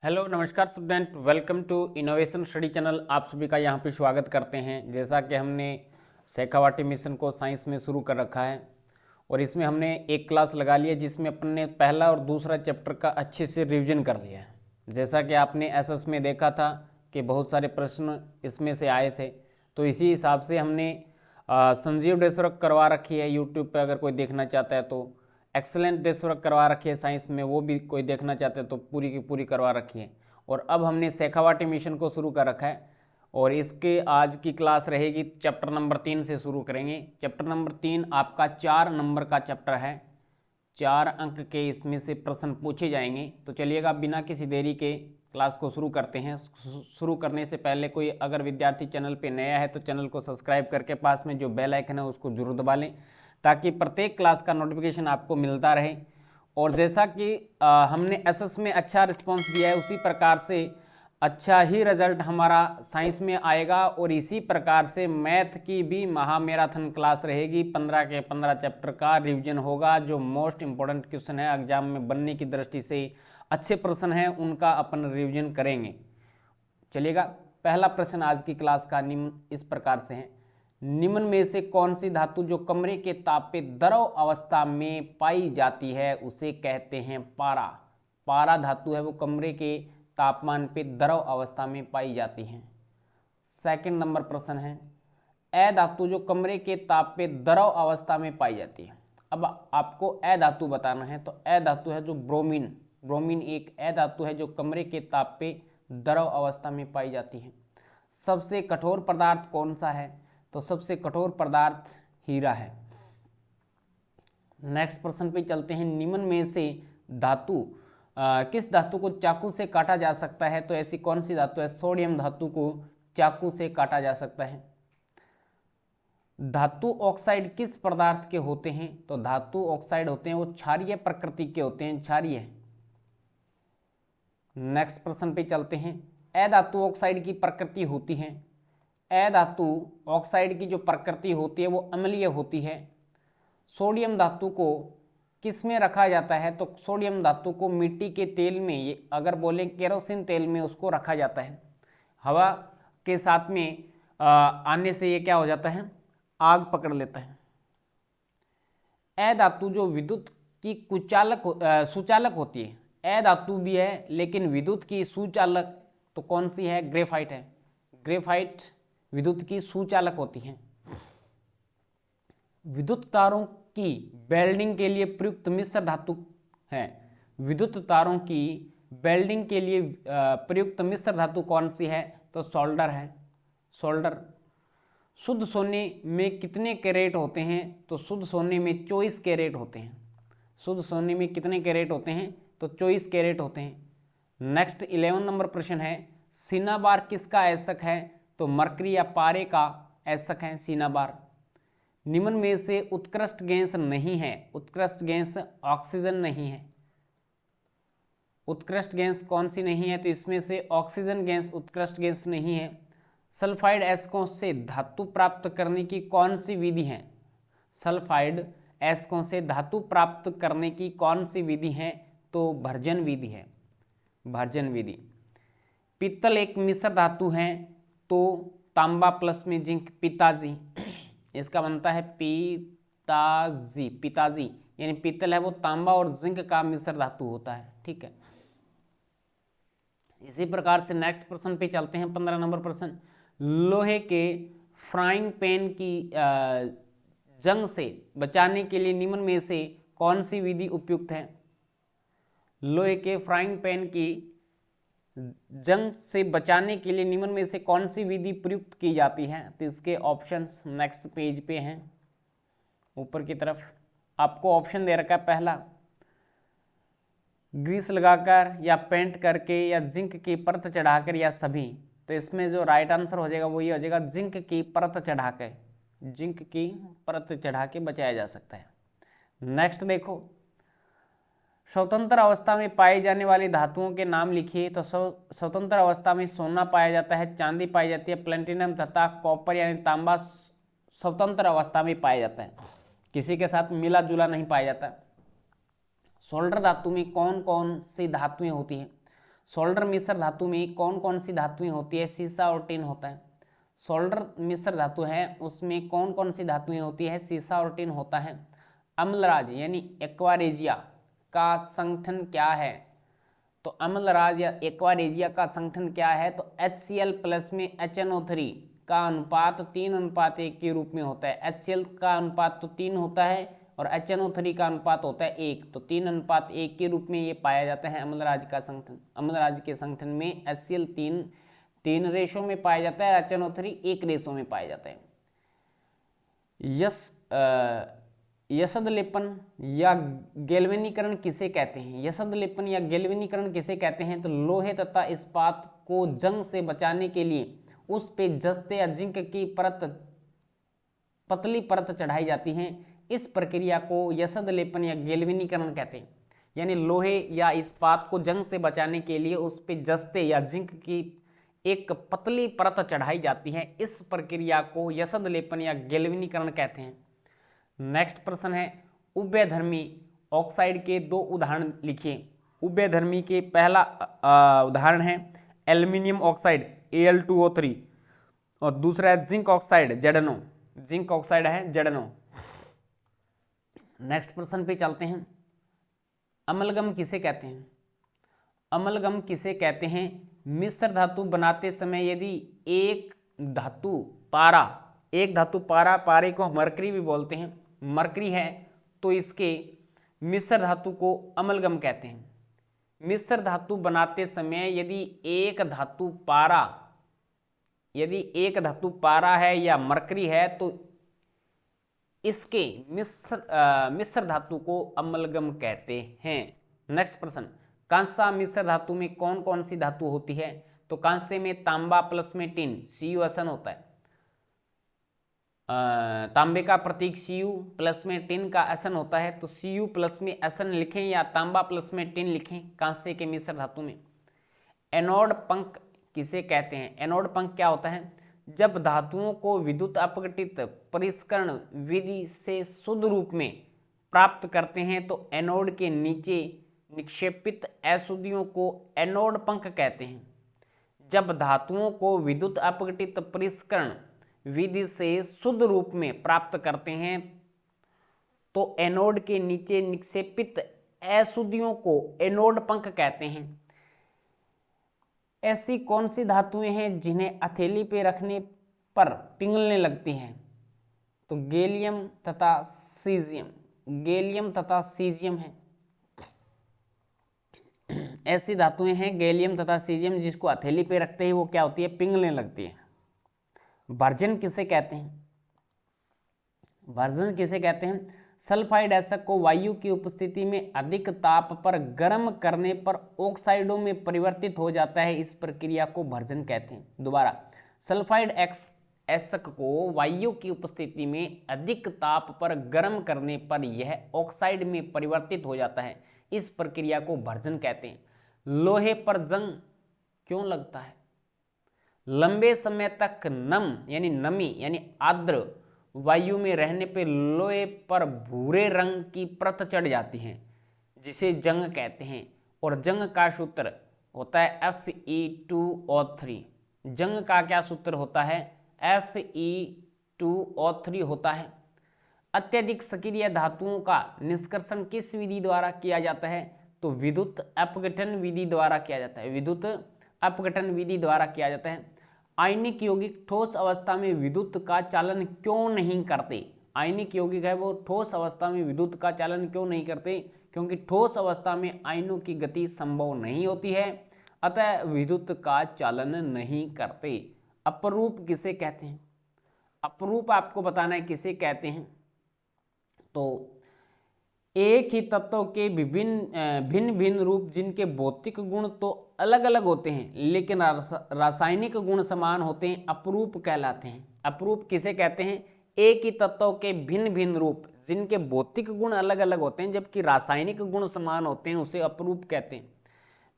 Hello नमस्कार student, welcome to innovation study channel. आप सभी का यहाँ पे स्वागत करते हैं। जैसा कि हमने शेखावाटी मिशन को साइंस में शुरू कर रखा है और इसमें हमने एक क्लास लगा लिया जिसमें अपन ने पहला और दूसरा चैप्टर का अच्छे से रिवीजन कर लिया है। जैसा कि आपने एसएस में देखा था कि बहुत सारे प्रश्न इसमें से आए थे, तो इसी हिसाब से हमने संजीव डेसवर्क करवा रखी है यूट्यूब पर। अगर कोई देखना चाहता है तो एक्सेलेंट डेसवर्क करवा रखी है साइंस में, वो भी कोई देखना चाहते हैं तो पूरी की पूरी करवा रखी है। और अब हमने शेखावाटी मिशन को शुरू कर रखा है और इसके आज की क्लास रहेगी चैप्टर नंबर 3 से शुरू करेंगे। चैप्टर नंबर 3 आपका 4 नंबर का चैप्टर है, 4 अंक के इसमें से प्रश्न पूछे जाएंगे। तो चलिएगा बिना किसी देरी के क्लास को शुरू करते हैं। शुरू करने से पहले कोई अगर विद्यार्थी चैनल पे नया है तो चैनल को सब्सक्राइब करके पास में जो बेल आइकन है उसको जरूर दबा लें ताकि प्रत्येक क्लास का नोटिफिकेशन आपको मिलता रहे। और जैसा कि हमने एसएस में अच्छा रिस्पांस दिया है उसी प्रकार से अच्छा ही रिजल्ट हमारा साइंस में आएगा और इसी प्रकार से मैथ की भी महामैराथन क्लास रहेगी। 15 के 15 चैप्टर का रिवीजन होगा। जो मोस्ट इंपॉर्टेंट क्वेश्चन है एग्जाम में बनने की दृष्टि से अच्छे प्रश्न हैं उनका अपन रिवीजन करेंगे। चलिएगा, पहला प्रश्न आज की क्लास का निम्न इस प्रकार से है। निम्न में से कौन सी धातु जो कमरे के ताप पे द्रव अवस्था में पाई जाती है उसे कहते हैं पारा। पारा धातु है वो कमरे के तापमान पे द्रव अवस्था में पाई जाती है। सेकंड नंबर प्रश्न है, ए धातु जो कमरे के ताप पे द्रव अवस्था में पाई जाती है। अब आपको ए धातु बताना है तो ए धातु है जो ब्रोमीन। ब्रोमीन एक ए धातु है जो कमरे के ताप पे द्रव अवस्था में पाई जाती है। सबसे कठोर पदार्थ कौन सा है तो सबसे कठोर पदार्थ हीरा है। नेक्स्ट प्रश्न पे चलते हैं। निम्न में से धातु किस धातु को चाकू से काटा जा सकता है तो ऐसी कौन सी धातु है। सोडियम धातु को चाकू से काटा जा सकता है। धातु ऑक्साइड किस पदार्थ के होते हैं तो धातु ऑक्साइड होते हैं वो क्षारीय प्रकृति के होते हैं, क्षारीय। नेक्स्ट प्रश्न पे चलते हैं। ए धातु ऑक्साइड की प्रकृति होती है। ए धातु ऑक्साइड की जो प्रकृति होती है वो अम्लीय होती है। सोडियम धातु को किस में रखा जाता है तो सोडियम धातु को मिट्टी के तेल में, ये अगर बोलें केरोसिन तेल में उसको रखा जाता है। हवा के साथ में आने से ये क्या हो जाता है, आग पकड़ लेता है। ए धातु जो विद्युत की सुचालक होती है। ए धातु भी है लेकिन विद्युत की सुचालक तो कौन सी है, ग्रेफाइट है। ग्रेफाइट विद्युत की सुचालक होती है। विद्युत तारों की वेल्डिंग के लिए प्रयुक्त मिश्र धातु है। विद्युत तारों की वेल्डिंग के लिए प्रयुक्त मिश्र धातु कौन सी है तो सोल्डर है, सोल्डर। शुद्ध सोने में कितने कैरेट होते हैं तो शुद्ध सोने में 24 कैरेट होते हैं। शुद्ध सोने में कितने कैरेट होते हैं तो 24 कैरेट होते हैं। नेक्स्ट 11 नंबर प्रश्न है। सिनाबार किसका ऐसक है तो मरकरी या पारे का ऐसक है सिनाबार। निम्न में से उत्कृष्ट गैस नहीं है। उत्कृष्ट गैस ऑक्सीजन नहीं है। उत्कृष्ट गैस कौन सी नहीं है तो इसमें से ऑक्सीजन गैस उत्कृष्ट गैस नहीं है। सल्फाइड एस्कों से धातु प्राप्त करने की कौन सी विधि है। सल्फाइड एस्कों से धातु प्राप्त करने की कौन सी विधि है तो भर्जन विधि है, भर्जन विधि। पित्तल एक मिश्र धातु है तो तांबा प्लस में जिंक, पिताजी इसका बनता है पिताजी। पिताजी यानी पित्तल है वो तांबा और जिंक का मिश्र धातु होता है, ठीक है। इसी प्रकार से नेक्स्ट प्रश्न पे चलते हैं। 15 नंबर प्रश्न। लोहे के फ्राइंग पैन की जंग से बचाने के लिए निम्न में से कौन सी विधि उपयुक्त है। लोहे के फ्राइंग पैन की जंग से बचाने के लिए निम्न में से कौन सी विधि प्रयुक्त की जाती है तो इसके ऑप्शंस नेक्स्ट पेज पे हैं ऊपर की तरफ। आपको ऑप्शन दे रखा है, पहला ग्रीस लगाकर या पेंट करके या जिंक की परत चढ़ाकर या सभी। तो इसमें जो राइट आंसर हो जाएगा वो ये हो जाएगा जिंक की परत चढ़ा के, जिंक की परत चढ़ा के बचाया जा सकता है। नेक्स्ट देखो, स्वतंत्र अवस्था में पाई जाने वाली धातुओं के नाम लिखिए तो स्वतंत्र अवस्था में सोना पाया जाता है, चांदी पाई जाती है, प्लेटिनम तथा कॉपर यानी तांबा स्वतंत्र अवस्था में पाया जाता है, किसी के साथ मिला जुला नहीं पाया जाता। सोल्डर धातु में कौन कौन सी धातुएं होती हैं सोल्डर मिश्र धातु में कौन कौन सी धातुएं होती है? सीसा और टिन होता है। सोल्डर मिश्र धातु है उसमें कौन कौन सी धातुएं होती है? सीसा और टिन होता है। अम्लराज यानी एक्वारेजिया का संगठन क्या है? तो अम्लराज या एक्वारेजिया का संगठन क्या है? तो HCl प्लस में HNO3 का अनुपात 3:1 के रूप में होता है। HCl का अनुपात तो 3 होता है और HNO3 का अनुपात होता है 1, तो 3:1 के रूप में ये पाया जाता है अम्लराज का संगठन। अम्लराज के संगठन में HCl 3 रेशो में पाया जाता है, HNO3 1 रेशो में पाया जाता है। यशद लेपन या गैल्वेनीकरण किसे कहते हैं? यशद लेपन या गैल्वेनीकरण किसे कहते हैं? तो लोहे तथा इस्पात को जंग से बचाने के लिए उस पे जस्ते या जिंक की पतली परत चढ़ाई जाती है। इस प्रक्रिया को यशद लेपन या गैल्वेनीकरण कहते हैं। यानी लोहे या इस्पात को जंग से बचाने के लिए उस पे जस्ते या जिंक की एक पतली परत चढ़ाई जाती है। इस प्रक्रिया को यशद लेपन या गैल्वेनीकरण कहते हैं। नेक्स्ट प्रश्न है, उभयधर्मी ऑक्साइड के 2 उदाहरण लिखिए। उभयधर्मी के पहला उदाहरण है एल्युमिनियम ऑक्साइड Al2O3 और दूसरा है zinc oxide ZnO। Zinc oxide है ZnO। नेक्स्ट प्रश्न पे चलते हैं, अमलगम किसे कहते हैं? अमलगम किसे कहते हैं? मिश्र धातु बनाते समय यदि एक धातु पारे को मरकरी भी बोलते हैं, मरकरी है तो इसके मिश्र धातु को अमलगम कहते हैं। मिश्र धातु बनाते समय यदि एक धातु पारा है या मरकरी है तो इसके मिश्र धातु को अमलगम कहते हैं। नेक्स्ट प्रश्न, कांसा मिश्र धातु में कौन कौन सी धातु होती है? तो कांसे में तांबा प्लस में टिन CuSn होता है। तांबे का प्रतीक Cu प्लस में टिन का Sn होता है, तो Cu प्लस में Sn लिखें या तांबा प्लस में टिन लिखें कांसे के मिश्र धातु में। एनोड पंख किसे कहते हैं? एनोड पंख क्या होता है? जब धातुओं को विद्युत अपघटित परिष्करण विधि से शुद्ध रूप में प्राप्त करते हैं तो एनोड के नीचे निक्षेपित अशुद्धियों को एनोड पंख कहते हैं। जब धातुओं को विद्युत अपघटित परिष्करण विधि से शुद्ध रूप में प्राप्त करते हैं तो एनोड के नीचे निक्षेपित अशुद्धियों को एनोड पंख कहते हैं। ऐसी कौन सी धातुएं हैं जिन्हें हथेली पे रखने पर पिघलने लगती हैं? तो गैलियम तथा सीजियम है। ऐसी धातुएं हैं गैलियम तथा सीजियम जिसको हथेली पे रखते ही वो क्या होती है? पिघलने लगती है। वर्जन किसे कहते हैं? वर्जन किसे कहते हैं? सल्फाइड एशक को वायु की उपस्थिति में अधिक ताप पर गर्म करने पर ऑक्साइडों में परिवर्तित हो जाता है। इस प्रक्रिया को भर्जन कहते हैं। दोबारा, सल्फाइड एशक को वायु की उपस्थिति में अधिक ताप पर गर्म करने पर यह ऑक्साइड में परिवर्तित हो जाता है। इस प्रक्रिया को भर्जन कहते हैं। लोहे पर जंग क्यों लगता है? लंबे समय तक नमी यानी आर्द्र वायु में रहने पर लोहे पर भूरे रंग की परत चढ़ जाती है जिसे जंग कहते हैं। और जंग का सूत्र होता है Fe2O3। जंग का क्या सूत्र होता है? Fe2O3 होता है। अत्यधिक सक्रिय धातुओं का निष्कर्षण किस विधि द्वारा किया जाता है? तो विद्युत अपघटन विधि द्वारा किया जाता है। विद्युत अपघटन विधि द्वारा किया जाता है। आयनिक यौगिक ठोस अवस्था में विद्युत का चालन क्यों नहीं करते? आयनिक यौगिक है वो ठोस अवस्था में विद्युत का चालन क्यों नहीं करते? क्योंकि ठोस अवस्था में आयनों की गति संभव नहीं होती है, अतः विद्युत का चालन नहीं करते। अपरूप किसे कहते हैं? अपरूप आपको बताना है किसे कहते हैं। तो एक ही तत्व के भिन्न भिन्न रूप जिनके भौतिक गुण तो अलग अलग होते हैं लेकिन रासायनिक गुण समान होते हैं, अपरूप कहलाते हैं। अपरूप किसे कहते हैं? एक ही तत्व के भिन्न भिन्न रूप जिनके भौतिक गुण अलग अलग होते हैं जबकि रासायनिक गुण समान होते हैं, उसे अपरूप कहते हैं।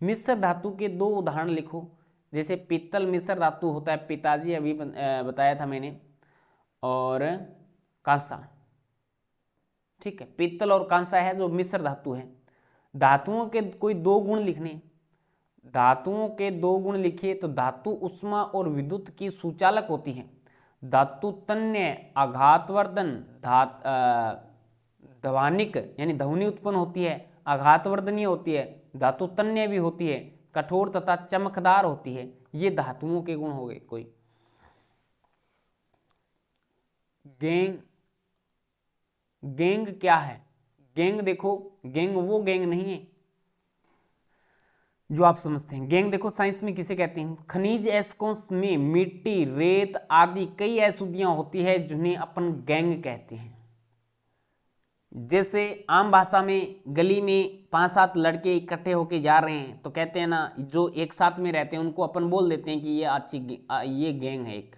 मिश्र धातु के 2 उदाहरण लिखो। जैसे पित्तल मिश्र धातु होता है, पिताजी अभी बताया था मैंने, और कांसा। ठीक है, पित्तल और कांसा है जो मिश्र धातु है। धातुओं के कोई 2 गुण लिखने। धातुओं के दो गुण लिखिए तो धातु उष्मा और विद्युत की सुचालक होती है। धातु तन्य आघातवर्धन ध्वनिक यानी ध्वनि उत्पन्न होती है, आघातवर्धनीय होती है, धातु तन्य भी होती है, कठोर तथा चमकदार होती है। ये धातुओं के गुण हो गए। कोई गेंग, गेंग क्या है? गेंग देखो, गेंग वो गेंग नहीं है जो आप समझते हैं। गेंग देखो साइंस में किसे कहते हैं? खनिज एस्कों में मिट्टी, रेत आदि कई अशुद्धियां होती है जिन्हें अपन गैंग कहते हैं। जैसे आम भाषा में गली में 5-7 लड़के इकट्ठे होके जा रहे हैं तो कहते हैं ना, जो एक साथ में रहते हैं उनको अपन बोल देते हैं कि ये गैंग है एक।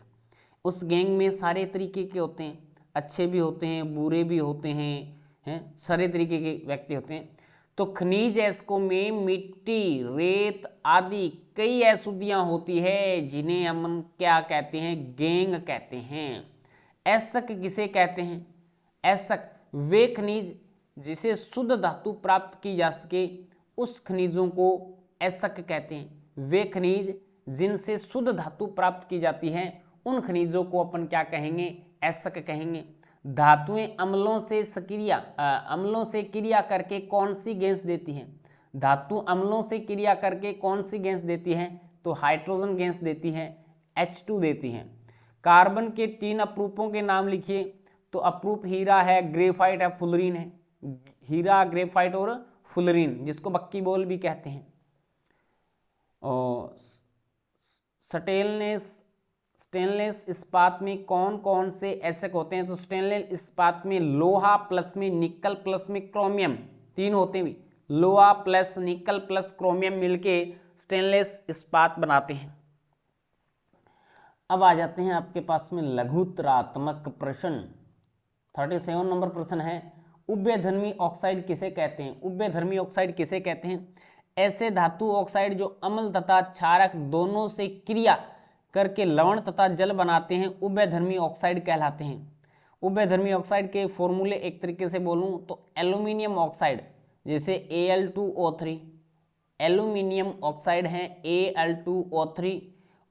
उस गैंग में सारे तरीके के होते हैं, अच्छे भी होते हैं, बुरे भी होते हैं, सारे तरीके के व्यक्ति होते हैं। तो खनिज एस्कों में मिट्टी, रेत आदि कई अशुद्धियां होती है जिन्हें हम क्या कहते हैं? गैंग कहते हैं। एसक किसे कहते हैं? एसक वे खनिज जिसे शुद्ध धातु प्राप्त की जा सके उस खनिजों को एसक कहते हैं। वे खनिज जिनसे शुद्ध धातु प्राप्त की जाती है उन खनिजों को अपन क्या कहेंगे? एसक कहेंगे। धातुएं अम्लों से क्रिया करके कौन सी गैस देती हैं? धातु अम्लों से क्रिया करके कौन सी गैस देती है? तो हाइड्रोजन गैस देती है, H2 देती है। कार्बन के 3 अपरूपों के नाम लिखिए तो अपरूप हीरा है, ग्रेफाइट है, फुलरीन है। हीरा, ग्रेफाइट और फुलरीन जिसको बक्की बोल भी कहते हैं। और स्टेनलेस इस्पात में कौन कौन से एसक होते हैं? तो स्टेनलेस इस्पात में लोहा प्लस में निकल प्लस में क्रोमियम, 3 होते हैं। लोहा प्लस निकल प्लस क्रोमियम मिलके स्टेनलेस इस्पात बनाते हैं। अब आ जाते हैं आपके पास में लघुत्तरात्मक प्रश्न। 37 नंबर प्रश्न है, उभयधर्मी ऑक्साइड किसे कहते हैं? उभयधर्मी ऑक्साइड किसे कहते हैं? ऐसे धातु ऑक्साइड जो अम्ल तथा क्षारक दोनों से क्रिया करके लवण तथा जल बनाते हैं उभयधर्मी ऑक्साइड कहलाते हैं। उभयधर्मी ऑक्साइड के फॉर्मूले एक तरीके से बोलूं तो एल्यूमिनियम ऑक्साइड जैसे Al2O3, एल्यूमिनियम ऑक्साइड है Al2O3,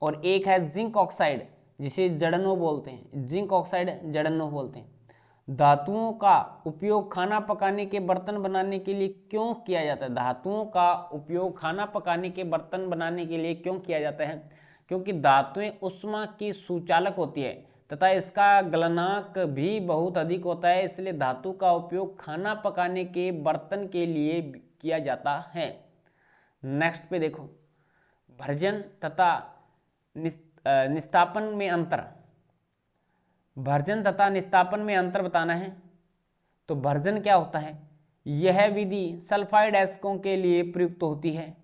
और एक है जिंक ऑक्साइड जिसे जड़नो बोलते हैं, जिंक ऑक्साइड जड़नो बोलते हैं। धातुओं का उपयोग खाना पकाने के बर्तन बनाने के लिए क्यों किया जाता है? धातुओं का उपयोग खाना पकाने के बर्तन बनाने के लिए क्यों किया जाता है? क्योंकि धातुएं उष्मा की सुचालक होती है तथा इसका गलनांक भी बहुत अधिक होता है, इसलिए धातु का उपयोग खाना पकाने के बर्तन के लिए किया जाता है। नेक्स्ट पे देखो, भर्जन तथा निस्तापन में अंतर। भर्जन तथा निस्तापन में अंतर बताना है। तो भर्जन क्या होता है? यह विधि सल्फाइड एस्कों के लिए प्रयुक्त होती है।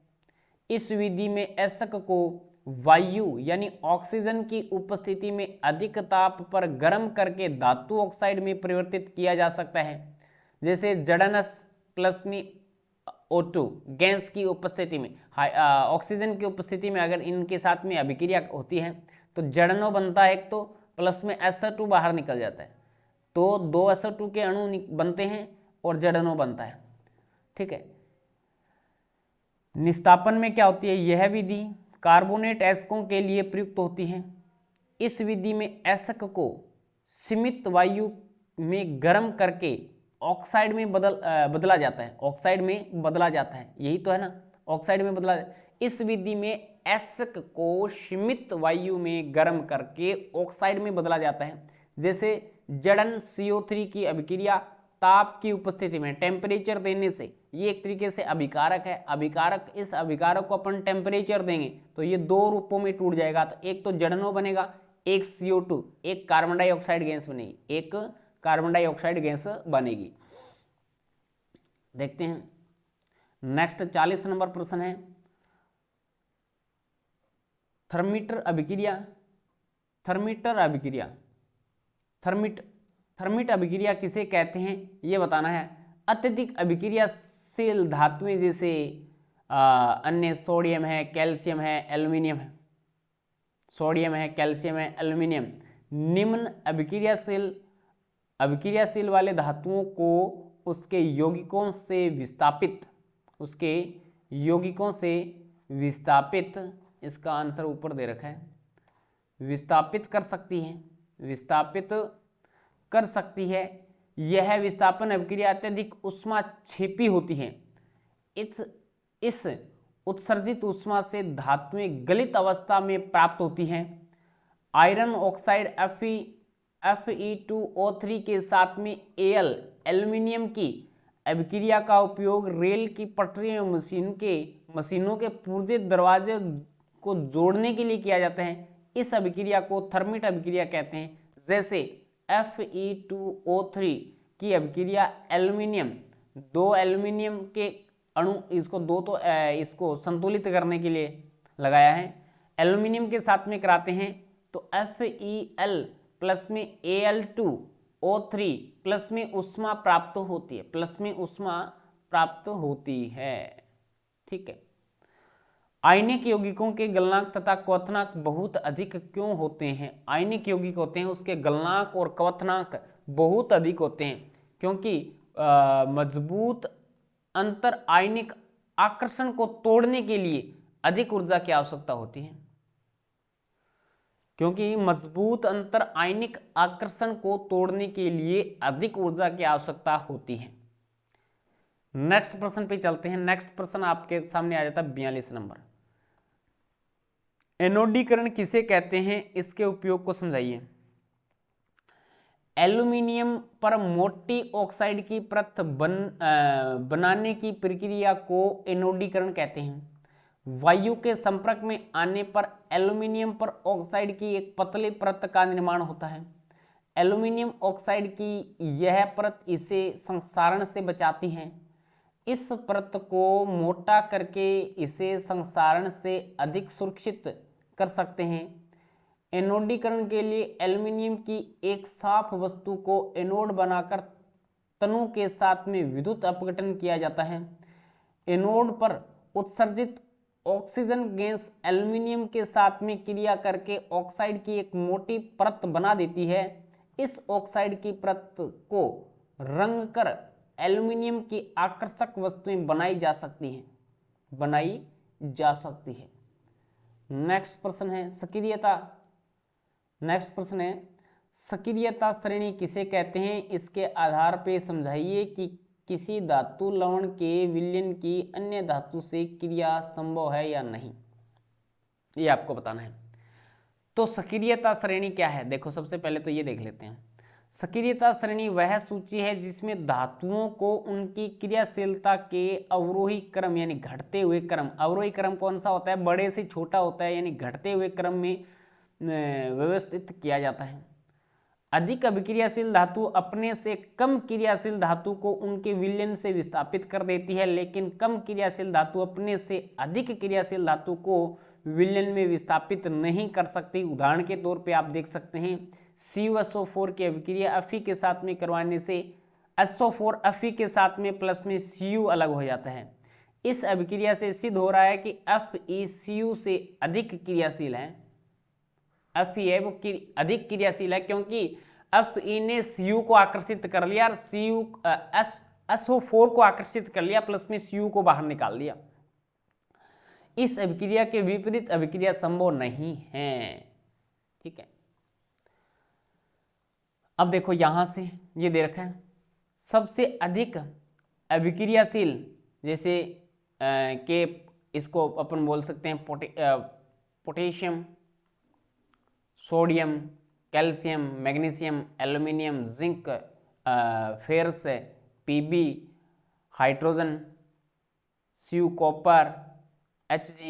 इस विधि में एसक को वायु यानी ऑक्सीजन की उपस्थिति में अधिक ताप पर गर्म करके धातु ऑक्साइड में परिवर्तित किया जा सकता है। जैसे जड़नस प्लस में O2 गैस की उपस्थिति में, ऑक्सीजन की उपस्थिति में अगर इनके साथ में अभिक्रिया होती है तो जड़नो बनता है एक, तो प्लस में SO2 बाहर निकल जाता है, तो 2 SO2 के अणु बनते हैं और जड़नो बनता है। ठीक है। निस्तापन में क्या होती है? यह विधि कार्बोनेट एस्कों के लिए प्रयुक्त होती है। इस विधि में एसक को सीमित वायु में गर्म करके ऑक्साइड में बदला जाता है। ऑक्साइड में बदला जाता है, यही तो है ना, ऑक्साइड में बदला। इस विधि में एसक को सीमित वायु में गर्म करके ऑक्साइड में बदला जाता है। जैसे जड़न CO3 की अभिक्रिया ताप की उपस्थिति में टेम्परेचर देने से, ये एक तरीके से अभिकारक है। अभिकारक, इस अभिकारक को अपन टेम्परेचर देंगे तो ये 2 रूपों में टूट जाएगा। तो एक तो जड़नो बनेगा, एक CO2, एक कार्बन डाइऑक्साइड गैस बनेगी, एक कार्बन डाइऑक्साइड गैस बनेगी। देखते हैं नेक्स्ट 40 नंबर प्रश्न है, थर्मीटर अभिक्रिया। थर्मिट अभिक्रिया किसे कहते हैं ये बताना है। अत्यधिक अभिक्रियाशील धातुएं जैसे अन्य सोडियम है, कैल्शियम है, एल्यूमिनियम है। सोडियम है, कैल्शियम है, एल्यूमिनियम। निम्न अभिक्रियाशील वाले धातुओं को उसके यौगिकों से विस्थापित, इसका आंसर ऊपर दे रखा है, विस्थापित कर सकती है, विस्थापित कर सकती है। यह विस्थापन अभिक्रिया अत्यधिक ऊष्माक्षेपी होती है। इस उत्सर्जित ऊष्मा से धातुएं गलित अवस्था में प्राप्त होती हैं। आयरन ऑक्साइड Fe2O3 के साथ में Al एल्यूमिनियम की अभिक्रिया का उपयोग रेल की पटरी में मशीनों के पुर्जे दरवाजे को जोड़ने के लिए किया जाता है। इस अभिक्रिया को थर्मिट अभिक्रिया कहते हैं। जैसे Fe2O3 की अभिक्रिया दो एल्यूमिनियम के अणु, इसको संतुलित करने के लिए लगाया है, एल्यूमिनियम के साथ में कराते हैं तो Fel प्लस में Al2O3 प्लस में ऊष्मा प्राप्त होती है, प्लस में ऊष्मा प्राप्त होती है। ठीक है। आयनिक यौगिकों के गलनांक तथा क्वथनांक बहुत अधिक क्यों होते हैं? आयनिक यौगिक होते हैं उसके गलनांक और क्वथनांक बहुत अधिक होते हैं क्योंकि मजबूत अंतर आयनिक आकर्षण को तोड़ने के लिए अधिक ऊर्जा की आवश्यकता होती है। क्योंकि मजबूत अंतर आयनिक आकर्षण को तोड़ने के लिए अधिक ऊर्जा की आवश्यकता होती है। नेक्स्ट प्रश्न पे चलते हैं। नेक्स्ट प्रश्न आपके सामने आ जाता है 42 नंबर। एनोडीकरण किसे कहते हैं, इसके उपयोग को समझाइए। एल्यूमिनियम पर मोटी ऑक्साइड की परत बनाने की प्रक्रिया को एनोडीकरण कहते हैं। वायु के संपर्क में आने पर एल्यूमिनियम पर ऑक्साइड की एक पतली परत का निर्माण होता है। एल्यूमिनियम ऑक्साइड की यह परत इसे संक्षारण से बचाती है। इस परत को मोटा करके इसे संक्षारण से अधिक सुरक्षित कर सकते हैं। एनोडीकरण के लिए एल्यूमिनियम की एक साफ वस्तु को एनोड बनाकर तनु के साथ में विद्युत अपघटन किया जाता है। एनोड पर उत्सर्जित ऑक्सीजन गैस एल्यूमिनियम के साथ में क्रिया करके ऑक्साइड की एक मोटी परत बना देती है। इस ऑक्साइड की परत को रंग कर एल्यूमिनियम की आकर्षक वस्तुएं बनाई जा सकती है। नेक्स्ट प्रश्न है सक्रियता। नेक्स्ट प्रश्न है सक्रियता श्रेणी किसे कहते हैं, इसके आधार पे समझाइए कि किसी धातु लवण के विलयन की अन्य धातु से क्रिया संभव है या नहीं, ये आपको बताना है। तो सक्रियता श्रेणी क्या है, देखो सबसे पहले तो ये देख लेते हैं। सक्रियता श्रेणी वह सूची है जिसमें धातुओं को उनकी क्रियाशीलता के अवरोही क्रम यानी घटते हुए क्रम, अवरोही क्रम कौन सा होता है, बड़े से छोटा होता है, यानी घटते हुए क्रम में व्यवस्थित किया जाता है। अधिक अभिक्रियाशील धातु अपने से कम क्रियाशील धातु को उनके विलयन से विस्थापित कर देती है, लेकिन कम क्रियाशील धातु अपने से अधिक क्रियाशील धातु को विलयन में विस्थापित नहीं कर सकती। उदाहरण के तौर पे आप देख सकते हैं CuSO4 की अभिक्रिया Fe के साथ में करवाने से SO4 Fe के साथ में प्लस में Cu अलग हो जाता है। इस अभिक्रिया से सिद्ध हो रहा है कि Fe Cu से अधिक क्रियाशील है। Fe है वो अधिक क्रियाशील है क्योंकि Fe ने Cu को आकर्षित कर लिया और SO4 को आकर्षित कर लिया, प्लस में Cu को बाहर निकाल दिया। इस अभिक्रिया के विपरीत अभिक्रिया संभव नहीं है। ठीक है, अब देखो यहां से ये दे रखा है सबसे अधिक अभिक्रियाशील, जैसे के इसको अपन बोल सकते हैं potassium, sodium, calcium, magnesium, aluminium, zinc, ferrous, Pb, hydrogen, Cu, copper, Hg,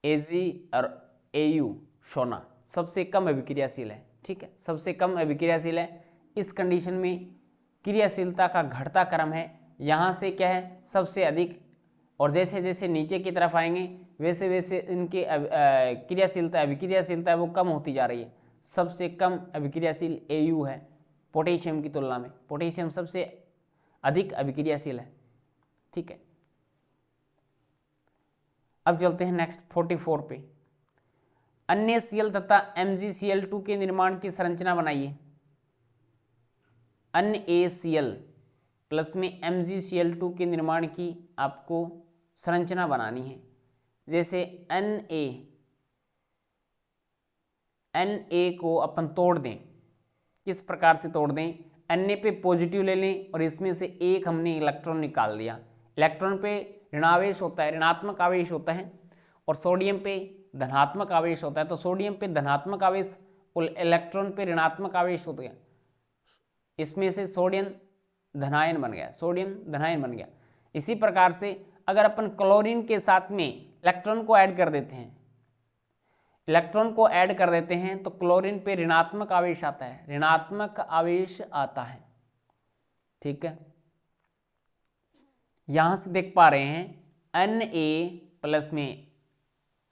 Ag और Au, सोना सबसे कम अभिक्रियाशील है। ठीक है, सबसे कम अभिक्रियाशील है। इस कंडीशन में क्रियाशीलता का घटता क्रम है। यहाँ से क्या है सबसे अधिक, और जैसे जैसे नीचे की तरफ आएंगे वैसे वैसे इनकी अभिक्रियाशीलता है वो कम होती जा रही है। सबसे कम अभिक्रियाशील Au है पोटेशियम की तुलना में। पोटेशियम सबसे अधिक अभिक्रियाशील है। ठीक है, अब चलते हैं नेक्स्ट 44 पे। अन्य Cl तथा MgCl2 के निर्माण की संरचना बनाइए। NaCl प्लस में MgCl2 के निर्माण की आपको संरचना बनानी है। जैसे Na को अपन तोड़ दें, किस प्रकार से तोड़ दें, Na पे पॉजिटिव ले लें और इसमें से एक हमने इलेक्ट्रॉन निकाल दिया। इलेक्ट्रॉन पे ऋणावेश होता है, ऋणात्मक आवेश होता है, और सोडियम पे धनात्मक आवेश होता है। तो सोडियम पे धनात्मक आवेश और इलेक्ट्रॉन पे ऋणात्मक आवेश होता है, इसमें से सोडियम धनायन बन गया, सोडियम धनायन बन गया। इसी प्रकार से अगर अपन क्लोरीन के साथ में इलेक्ट्रॉन को ऐड कर देते हैं, इलेक्ट्रॉन को ऐड कर देते हैं तो क्लोरीन पे ऋणात्मक आवेश आता है, ऋणात्मक आवेश आता है। ठीक है, यहां से देख पा रहे हैं Na प्लस में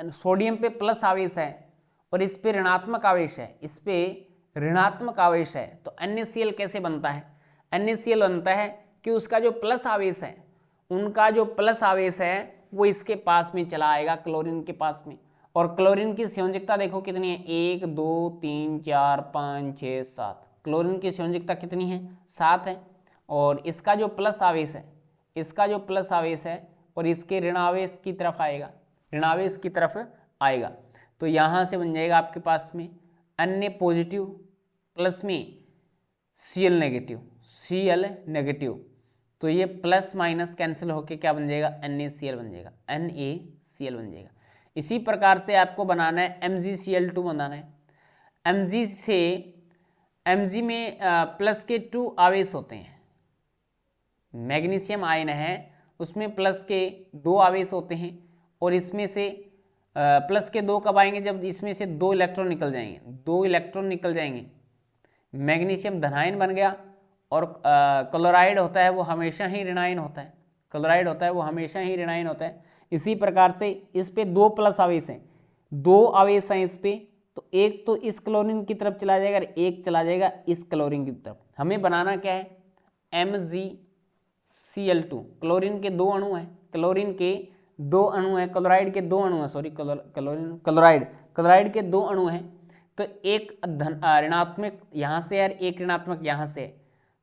सोडियम पे प्लस आवेश है और इस पे ऋणात्मक आवेश है, इस पे ऋणात्मक आवेश है। तो NaCl कैसे बनता है? NaCl बनता है कि उसका जो प्लस आवेश है, उनका जो प्लस आवेश है वो इसके पास में चला आएगा, क्लोरीन के पास में। और क्लोरीन की संयोजकता देखो कितनी है, 1 2 3 4 5 6 7। क्लोरीन की संयोजकता कितनी है? 7 है। और इसका जो प्लस आवेश है, इसका जो प्लस आवेश है और इसके ऋणावेश की तरफ आएगा, ऋणावेश की तरफ आएगा। तो यहाँ से बन जाएगा आपके पास में Na पॉजिटिव प्लस में Cl नेगेटिव, Cl नेगेटिव। तो ये प्लस माइनस कैंसिल होके क्या बन जाएगा? NaCl बन जाएगा, NaCl बन जाएगा। इसी प्रकार से आपको बनाना है MgCl2 बनाना है। Mg में प्लस के 2 आवेश होते हैं। मैग्नीशियम आयन है, उसमें प्लस के 2 आवेश होते हैं और इसमें से प्लस के 2 कब आएंगे? जब इसमें से 2 इलेक्ट्रॉन निकल जाएंगे, 2 इलेक्ट्रॉन निकल जाएंगे। मैग्नीशियम धनायन बन गया और क्लोराइड होता है वो हमेशा ही ऋणायन होता है, क्लोराइड होता है वो हमेशा ही ऋणायन होता है। इसी प्रकार से इस पे 2 प्लस आवेश हैं, 2 आवेश हैं इस पे, तो एक तो इस क्लोरीन की तरफ चला जाएगा और एक चला जाएगा इस क्लोरीन की तरफ। हमें बनाना क्या है? MgCl2। क्लोरीन के 2 अणु हैं, क्लोरीन के 2 अणु हैं, क्लोराइड के 2 अणु हैं, सॉरी क्लोराइड के 2 अणु हैं। तो एक ऋणात्मक यहाँ से है, एक ऋणात्मक यहाँ से है।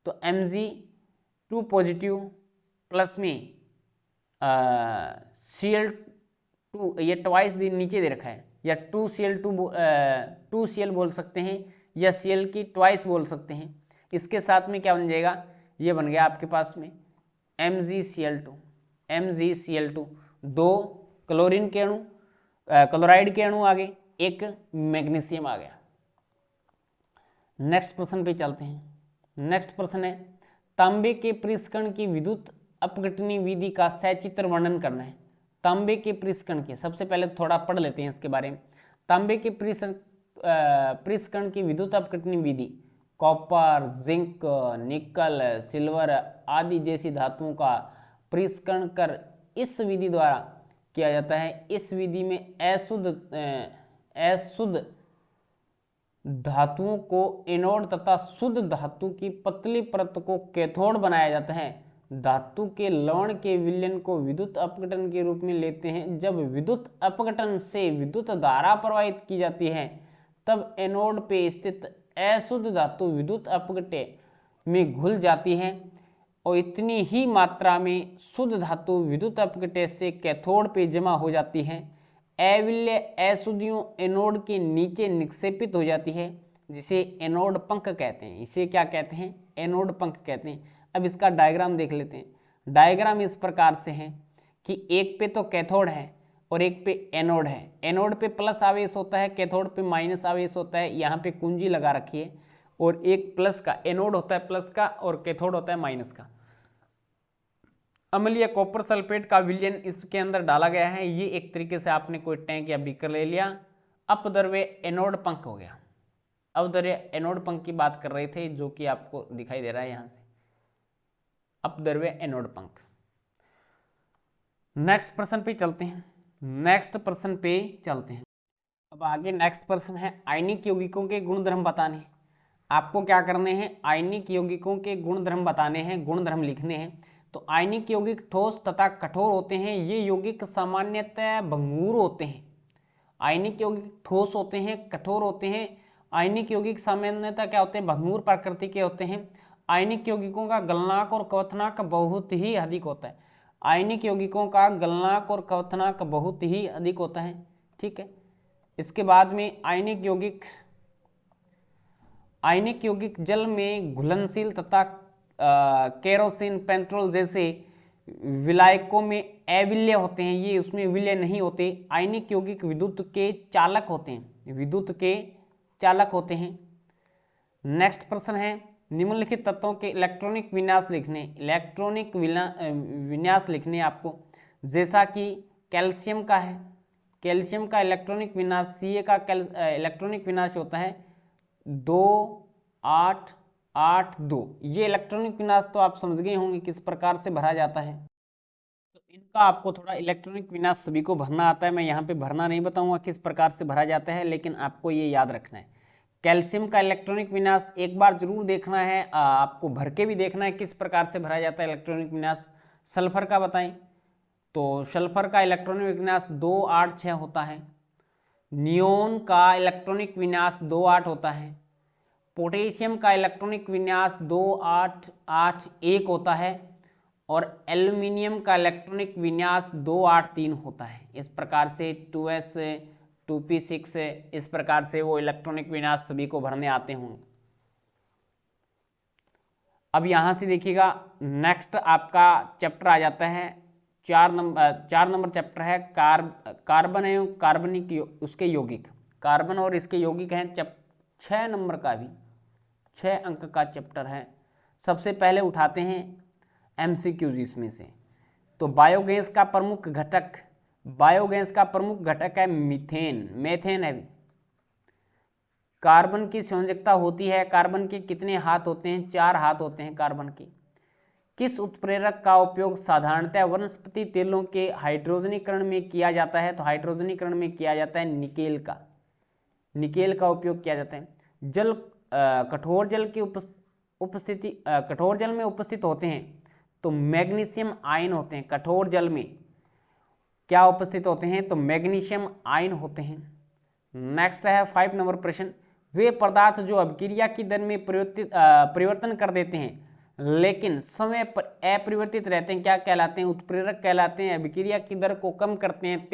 तो Mg2 पॉजिटिव प्लस में Cl2, ये ट्वाइस नीचे दे रखा है, या 2Cl बोल सकते हैं या Cl की ट्वाइस बोल सकते हैं। इसके साथ में क्या बन जाएगा? ये बन गया आपके पास में MgCl2। 2 क्लोरीन के अणु, क्लोराइड के अणु आ गए, एक मैग्नीशियम आ गया। नेक्स्ट प्रश्न पे चलते हैं। नेक्स्ट प्रश्न है तांबे के पृष्ठकण की विद्युत अपघटनी विधि का सचित्र वर्णन करना है। तांबे के पृष्ठकण के, सबसे पहले थोड़ा पढ़ लेते हैं इसके बारे में। तांबे के पृष्ठकण की विद्युत अपघटनी विधि कॉपर, जिंक, निकल, सिल्वर आदि जैसी धातुओं का पृष्ठकण कर इस विधि द्वारा किया जाता है। इस विधि में अशुद्ध धातुओं को एनोड तथा शुद्ध धातु की पतली परत को कैथोड बनाया जाता है। धातु के लवण के विलयन को विद्युत अपघटन के रूप में लेते हैं। जब विद्युत अपघटन से विद्युत धारा प्रवाहित की जाती है तब एनोड पे स्थित अशुद्ध धातु विद्युत अपघटे में घुल जाती है और इतनी ही मात्रा में शुद्ध धातु विद्युत अपघटे से कैथोड पे जमा हो जाती है। अविल्य अशुद्धियों एनोड के नीचे निक्षेपित हो जाती है, जिसे एनोड पंख कहते हैं। इसे क्या कहते हैं? एनोड पंख कहते हैं। अब इसका डायग्राम देख लेते हैं। डायग्राम इस प्रकार से है कि एक पे तो कैथोड है और एक पे एनोड है। एनोड पे प्लस आवेश होता है, कैथोड पे माइनस आवेश होता है। यहाँ पे कुंजी लगा रखी है और एक प्लस का, एनोड होता है प्लस का और कैथोड होता है माइनस का। अम्लीय कॉपर सल्फेट का विलयन इसके अंदर डाला गया है। ये एक तरीके से आपने कोई टैंक या बीकर ले लिया। अपद्रव्य एनोड पंख हो गया। अपद्रव्य एनोड पंख की बात कर रहे थे, जो कि आपको दिखाई दे रहा है यहाँ से, अपद्रव्य एनोड पंख। नेक्स्ट प्रश्न पे चलते हैं। अब आगे नेक्स्ट प्रश्न है आयनिक यौगिकों के गुणधर्म बताने। आपको क्या करने हैं? आयनिक यौगिकों के गुणधर्म बताने हैं, गुणधर्म लिखने हैं। तो आयनिक यौगिक ठोस तथा कठोर होते हैं। ये यौगिक सामान्यतः भंगुर होते हैं। आयनिक यौगिक ठोस होते हैं, कठोर होते हैं। आयनिक यौगिक सामान्यतः क्या होते हैं? भंगुर प्रकृति के होते हैं। आयनिक यौगिकों का गलनांक और क्वथनांक बहुत ही अधिक होता है। आयनिक यौगिकों का गलनांक और क्वथनांक बहुत ही अधिक होता है। ठीक है, इसके बाद में आयनिक यौगिक जल में घुलनशील तथा केरोसिन, पेट्रोल जैसे विलायकों में अविलय होते हैं, ये उसमें विलय नहीं होते। आयनिक यौगिक विद्युत के चालक होते हैं। नेक्स्ट प्रश्न है, निम्नलिखित तत्वों के इलेक्ट्रॉनिक विन्यास लिखने आपको, जैसा कि कैल्शियम का है, कैल्शियम का इलेक्ट्रॉनिक विन्यास, Ca का इलेक्ट्रॉनिक विन्यास होता है 2-8-8-2। ये इलेक्ट्रॉनिक विन्यास तो आप समझ गए होंगे किस प्रकार से भरा जाता है। तो इनका आपको थोड़ा इलेक्ट्रॉनिक विन्यास सभी को भरना आता है, मैं यहाँ पे भरना नहीं बताऊंगा किस प्रकार से भरा जाता है, लेकिन आपको ये याद रखना है। कैल्शियम का इलेक्ट्रॉनिक विन्यास एक बार जरूर देखना है, आपको भर के भी देखना है किस प्रकार से भरा जाता है इलेक्ट्रॉनिक विन्यास। सल्फर का बताएं तो सल्फर का इलेक्ट्रॉनिक विन्यास 2-8-6 होता है। नियोन का इलेक्ट्रॉनिक विन्यास 2-8 होता है। पोटेशियम का इलेक्ट्रॉनिक विन्यास 2-8-8-1 होता है और एल्यूमिनियम का इलेक्ट्रॉनिक विन्यास 2-8-3 होता है। इस प्रकार से 2s 2p6 इस प्रकार से वो इलेक्ट्रॉनिक विन्यास सभी को भरने आते होंगे। अब यहां से देखिएगा नेक्स्ट आपका चैप्टर आ जाता है 4 नंबर चैप्टर है कार्बन एवं कार्बनिक उसके यौगिक। कार्बन और इसके यौगिक हैं 6 नंबर का भी 6 अंक का चैप्टर है। सबसे पहले उठाते हैं MCQs इसमें से। तो बायोगैस का प्रमुख घटक है मेथेन है। कार्बन की संयोजकता होती है, कार्बन के कितने हाथ होते हैं? 4 हाथ होते हैं कार्बन के। किस उत्प्रेरक का उपयोग साधारणतः वनस्पति तेलों के हाइड्रोजनीकरण में किया जाता है? तो हाइड्रोजनीकरण में किया जाता है निकेल का उपयोग किया जाता है। कठोर जल में उपस्थित होते हैं तो मैग्नीशियम आयन होते हैं। कठोर जल में क्या उपस्थित होते हैं? तो मैग्नीशियम आयन होते हैं। नेक्स्ट है 5 नंबर प्रश्न, वे पदार्थ जो अभिक्रिया की दर में परिवर्तन कर देते हैं लेकिन समय पर अपरिवर्तित रहते हैं, क्या कहलाते हैं? उत्प्रेरक कहलाते हैं। अभिक्रिया की दर को कम करते हैं,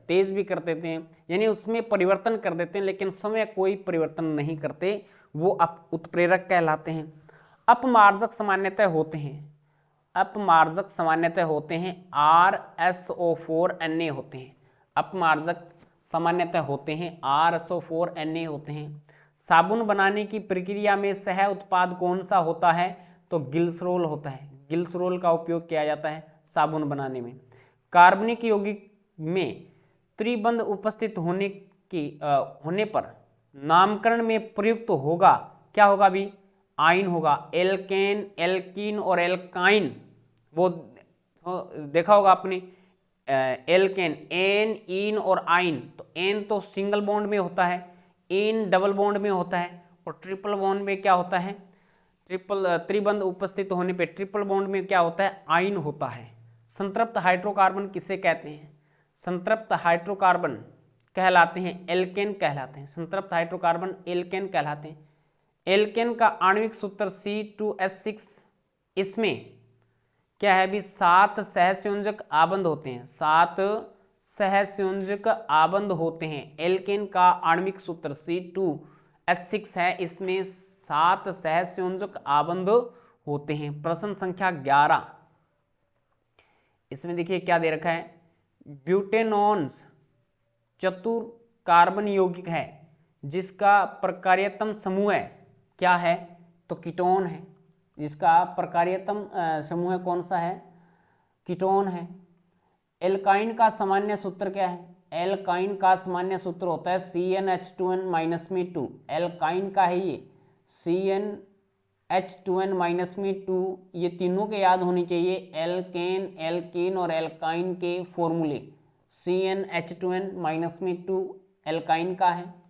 तेज भी कर देते हैं, यानी उसमें परिवर्तन कर देते हैं लेकिन समय कोई परिवर्तन नहीं करते, वो उत्प्रेरक कहलाते हैं। अपमार्जक सामान्यतः होते हैं RSO4Na होते हैं। अपमार्जक सामान्यतः होते हैं RSO4Na होते हैं। साबुन बनाने की प्रक्रिया में सह उत्पाद कौन सा होता है? तो ग्लिसरॉल होता है। ग्लिसरॉल का उपयोग किया जाता है साबुन बनाने में। कार्बनिक यौगिक में त्रिबंध उपस्थित होने पर नामकरण में प्रयुक्त होगा, क्या होगा अभी? आइन होगा। एल्केन, एल्कीन और एल्काइन, वो देखा होगा आपने। एल्केन एन, इन और आइन, तो एन तो सिंगल बॉन्ड में होता है, इन डबल बॉन्ड में होता है और ट्रिपल बॉन्ड में क्या होता है? त्रिबंध उपस्थित होने पे ट्रिपल बॉन्ड में क्या होता है? आइन होता है। संतृप्त हाइड्रोकार्बन किसे कहते हैं? संतृप्त हाइड्रोकार्बन कहलाते हैं एल्केन कहलाते हैं। संतृप्त हाइड्रोकार्बन एल्केन कहलाते हैं। एल्केन का आणविक सूत्र C2H6, इसमें क्या है भी? 7 सहसंयोजक आबंध होते हैं। 7 सहसंयोजक आबंध होते हैं। एल्केन का आणविक सूत्र C2H6 है, इसमें 7 सहसंयोजक आबंध होते हैं। प्रश्न संख्या 11, इसमें देखिए क्या दे रखा है? ब्यूटेनॉन्स चतुर कार्बन यौगिक है जिसका प्रकार्यतम समूह क्या है? तो कीटोन है। जिसका प्रकार्यतम समूह कौन सा है? कीटोन है। एल्काइन का सामान्य सूत्र क्या है? एल्काइन का सामान्य सूत्र होता है CnH2n-2। एल्काइन का है ये CnH2n-2, ये तीनों के याद होनी चाहिए। एल्केन, एल्कीन और एल्काइन के फॉर्मूले। CnH2n-2 एल्काइन का है।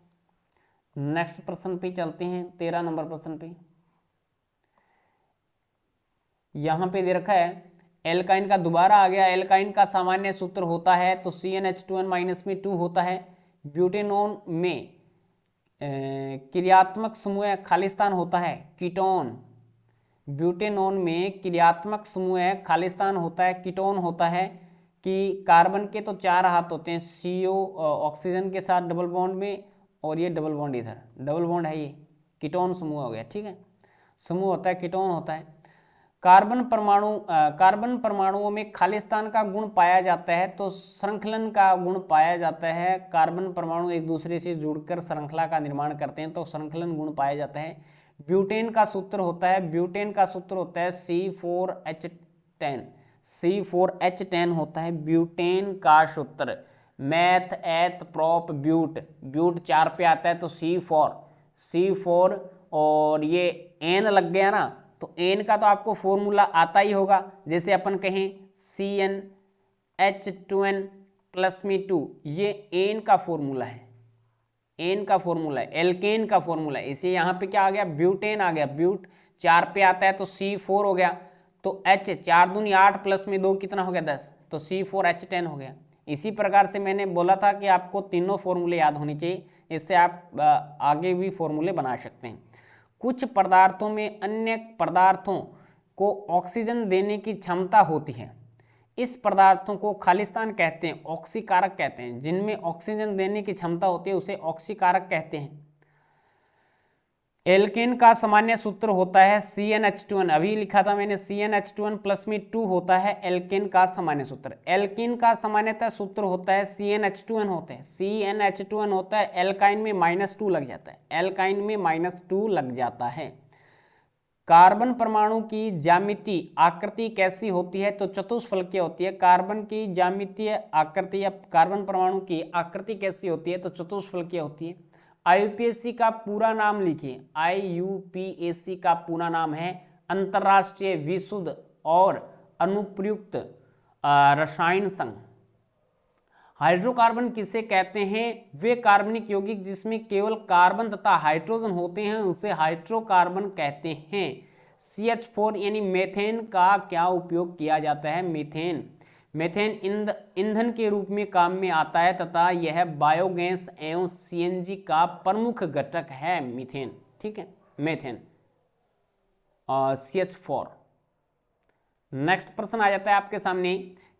नेक्स्ट प्रश्न पे चलते हैं, 13 नंबर प्रश्न पे। यहां पे दे रखा है एल्काइन का, दोबारा आ गया। एल्काइन का सामान्य सूत्र होता है तो CnH2n-2 होता है। ब्यूटेनॉन में क्रियात्मक समूह खालिस्तान होता है कीटोन। ब्यूटेनॉन में क्रियात्मक समूह है, खालिस्तान होता है, कीटोन होता है कि कार्बन के तो 4 हाथ होते हैं, CO ऑक्सीजन के साथ डबल बॉन्ड में, और ये डबल बॉन्ड इधर डबल बॉन्ड है, ये कीटोन समूह हो गया। ठीक है, समूह होता है, कीटोन होता है। कार्बन परमाणुओं में खालिस्तान का गुण पाया जाता है तो श्रृंखलन का गुण पाया जाता है। कार्बन परमाणु एक दूसरे से जुड़कर श्रृंखला का निर्माण करते हैं तो श्रृंखलन गुण पाया जाता है। ब्यूटेन का सूत्र होता है C4H10, C4H10 होता है ब्यूटेन का सूत्र। मैथ एथ प्रोप ब्यूट, ब्यूट 4 पे आता है तो C4 और ये N लग गया ना, तो N का तो आपको फॉर्मूला आता ही होगा। जैसे अपन कहें CnH2n प्लस में 2, ये N का फॉर्मूला है, N का फॉर्मूला है, एल्केन का फॉर्मूला है। इसे यहाँ पे क्या आ गया, ब्यूटेन आ गया। ब्यूट 4 पे आता है तो C4 हो गया, तो H 4 दूनी 8 प्लस में 2 कितना हो गया 10, तो C4H10 हो गया। इसी प्रकार से मैंने बोला था कि आपको तीनों फॉर्मूले याद होने चाहिए, इससे आप आगे भी फॉर्मूले बना सकते हैं। कुछ पदार्थों में अन्य पदार्थों को ऑक्सीजन देने की क्षमता होती है, इस पदार्थों को खालिस्तान कहते हैं, ऑक्सीकारक कहते हैं। जिनमें ऑक्सीजन देने की क्षमता होती है उसे ऑक्सीकारक कहते हैं। एल्केन का सामान्य सूत्र होता है CnH2n, अभी लिखा था मैंने CnH2n प्लस में 2 होता है एल्केन का सामान्य सूत्र। एल्केन का सामान्यतः सूत्र होता है CnH2n होता है, CnH2n होता है, एल्काइन में -2 लग जाता है, एल्काइन में -2 लग जाता है। कार्बन परमाणु की ज्यामितीय आकृति कैसी होती है, तो चतुष्फलकीय होती है। कार्बन की ज्यामितीय आकृति या कार्बन परमाणु की आकृति कैसी होती है, तो चतुष्फलकीय होती है। IUPAC का पूरा नाम लिखिए, IUPAC का पूरा नाम है अंतरराष्ट्रीय विशुद्ध और अनुप्रयुक्त रसायन संघ। हाइड्रोकार्बन किसे कहते हैं, वे कार्बनिक यौगिक जिसमें केवल कार्बन तथा हाइड्रोजन होते हैं उसे हाइड्रोकार्बन कहते हैं। CH4 यानी मेथेन का क्या उपयोग किया जाता है, मेथेन ईंधन के रूप में काम में आता है तथा यह बायोगैस एवं CNG का प्रमुख घटक है मीथेन। ठीक है, मेथेन CH4। नेक्स्ट प्रश्न आ जाता है आपके सामने,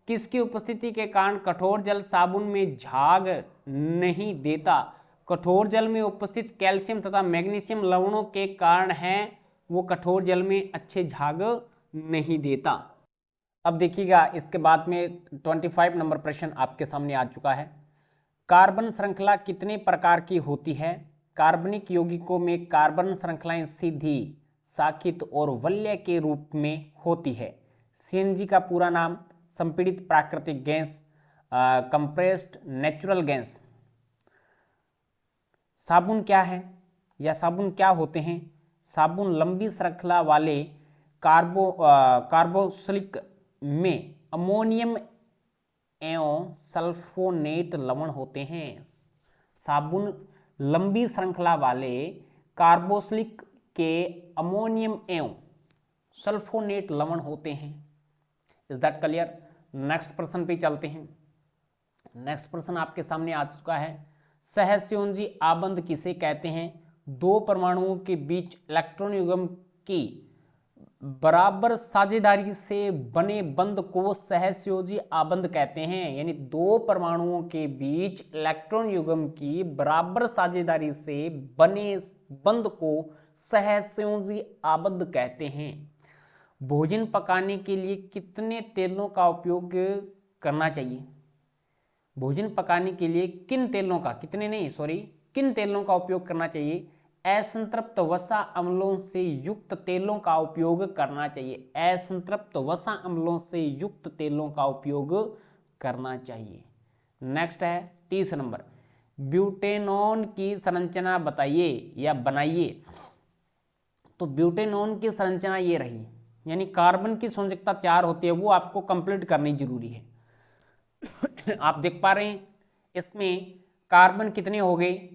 किसकी उपस्थिति के कारण कठोर जल साबुन में झाग नहीं देता। कठोर जल में उपस्थित कैल्शियम तथा मैग्नीशियम लवणों के कारण है वो कठोर जल में अच्छे झाग नहीं देता। अब देखिएगा इसके बाद में 25 नंबर प्रश्न आपके सामने आ चुका है। कार्बन श्रृंखला कितने प्रकार की होती है। कार्बनिक यौगिकों में कार्बन श्रृंखलाएं सीधी, शाखित और वलय के रूप में होती है। CNG का पूरा नाम संपीड़ित प्राकृतिक गैस, कंप्रेस्ड नेचुरल गैस। साबुन क्या है या साबुन क्या होते हैं, साबुन लंबी श्रृंखला वाले कार्बोक्सिलिक में अमोनियम एवं सल्फोनेट लवण होते हैं। साबुन लंबी श्रृंखला वाले कार्बोक्सिलिक के अमोनियम एवं सल्फोनेट लवण होते हैं। Is that clear. नेक्स्ट प्रश्न पे चलते हैं। नेक्स्ट प्रश्न आपके सामने आ चुका है, सहसंयोजी आबंध किसे कहते हैं। दो परमाणुओं के बीच इलेक्ट्रॉन युग्म की बराबर साझेदारी से बने बंध को सहसंयोजी आबंध कहते हैं। यानी दो परमाणुओं के बीच इलेक्ट्रॉन युग्म की बराबर साझेदारी से बने बंध को सहसंयोजी आबंध कहते हैं। भोजन पकाने के लिए कितने तेलों का उपयोग करना चाहिए। भोजन पकाने के लिए किन तेलों का, कितने नहीं सॉरी किन तेलों का उपयोग करना चाहिए। असंतृप्त वसा अम्लों से युक्त तेलों का उपयोग करना चाहिए। असंतृप्त वसा अम्लों से युक्त तेलों का उपयोग करना चाहिए। नेक्स्ट है 30 नंबर, ब्यूटेनॉन की संरचना बताइए या बनाइए। तो ब्यूटेनॉन की संरचना ये रही, यानी कार्बन की संयोजकता 4 होती है, वो आपको कंप्लीट करनी जरूरी है। आप देख पा रहे हैं इसमें कार्बन कितने हो गए,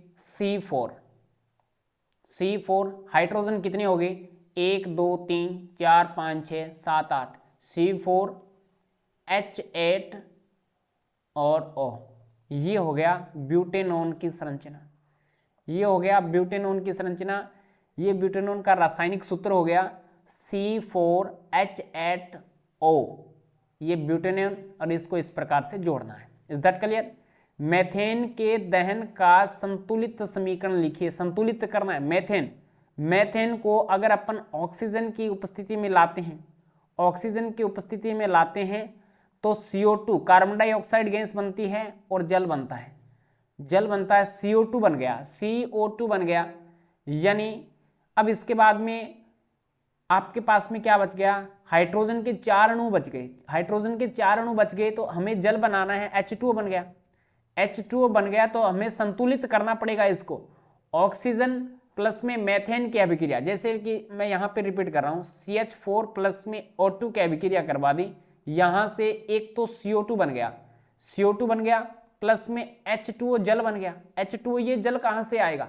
C4, हाइड्रोजन कितने हो गए 1 2 3 4 5 6 7 8, C4H8 और O। ये हो गया ब्यूटेनॉन की संरचना। ये हो गया ब्यूटेनॉन की संरचना। ये ब्यूटेनॉन का रासायनिक सूत्र हो गया C4H8O, ये ब्यूटेनॉन, और इसको इस प्रकार से जोड़ना है। Is that clear? मेथेन के दहन का संतुलित समीकरण लिखिए। संतुलित करना है मेथेन। मेथेन को अगर अपन ऑक्सीजन की उपस्थिति में लाते हैं, ऑक्सीजन की उपस्थिति में लाते हैं तो CO2 कार्बन डाइऑक्साइड गैस बनती है और जल बनता है। जल बनता है, CO2 बन गया, CO2 बन गया। यानी अब इसके बाद में आपके पास में क्या बच गया? हाइड्रोजन के 4 अणु बच गए। हाइड्रोजन के 4 अणु बच गए तो हमें जल बनाना है, H2O बन गया। H2O बन गया तो हमें संतुलित करना पड़ेगा इसको। ऑक्सीजन प्लस में मेथेन की अभिक्रिया, जैसे कि मैं यहां पे रिपीट कर रहा हूं, CH4 प्लस में O2 की अभिक्रिया करवा दी। यहां से एक तो CO2 बन गया, CO2 बन गया, प्लस में H2O जल बन गया। H2O, ये जल कहां से आएगा?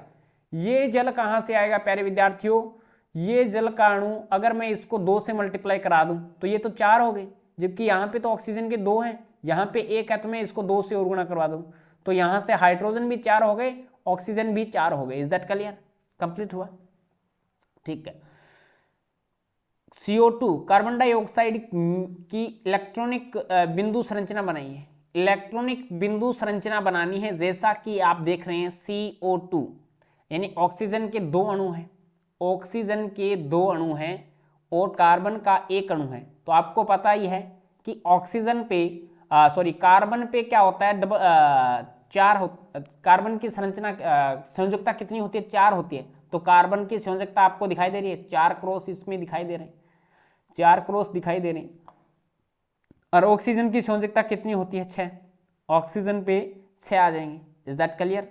ये जल कहां से आएगा प्यारे विद्यार्थियों? ये जल का अणु अगर मैं इसको 2 से मल्टीप्लाई करा दूं तो ये तो 4 हो गए, जबकि यहां पे तो ऑक्सीजन के 2 हैं, यहां पे 1 है, तो मैं इसको 2 से और गुणा करवा दूं तो यहां से हाइड्रोजन भी 4 हो गए, ऑक्सीजन भी 4 हो गए। Is that clear? कंप्लीट हुआ? ठीक है। CO2 कार्बन डाइऑक्साइड की इलेक्ट्रॉनिक बिंदु संरचना बनाई है। इलेक्ट्रॉनिक बिंदु संरचना बनानी है, जैसा कि आप देख रहे हैं CO2 यानी ऑक्सीजन के 2 अणु हैं, ऑक्सीजन के 2 अणु हैं और कार्बन का 1 अणु है। तो आपको पता ही है कि ऑक्सीजन पे कार्बन पे क्या होता है? कार्बन की संरचना संयोजकता कितनी होती है? 4 होती है। तो कार्बन की संयोजकता आपको दिखाई दे रही है, 4 क्रॉस इसमें दिखाई दे रहे हैं, 4 क्रॉस दिखाई दे रहे हैं। और ऑक्सीजन की संयोजकता कितनी होती है? 6। ऑक्सीजन पे 6 आ जाएंगे। Is that clear?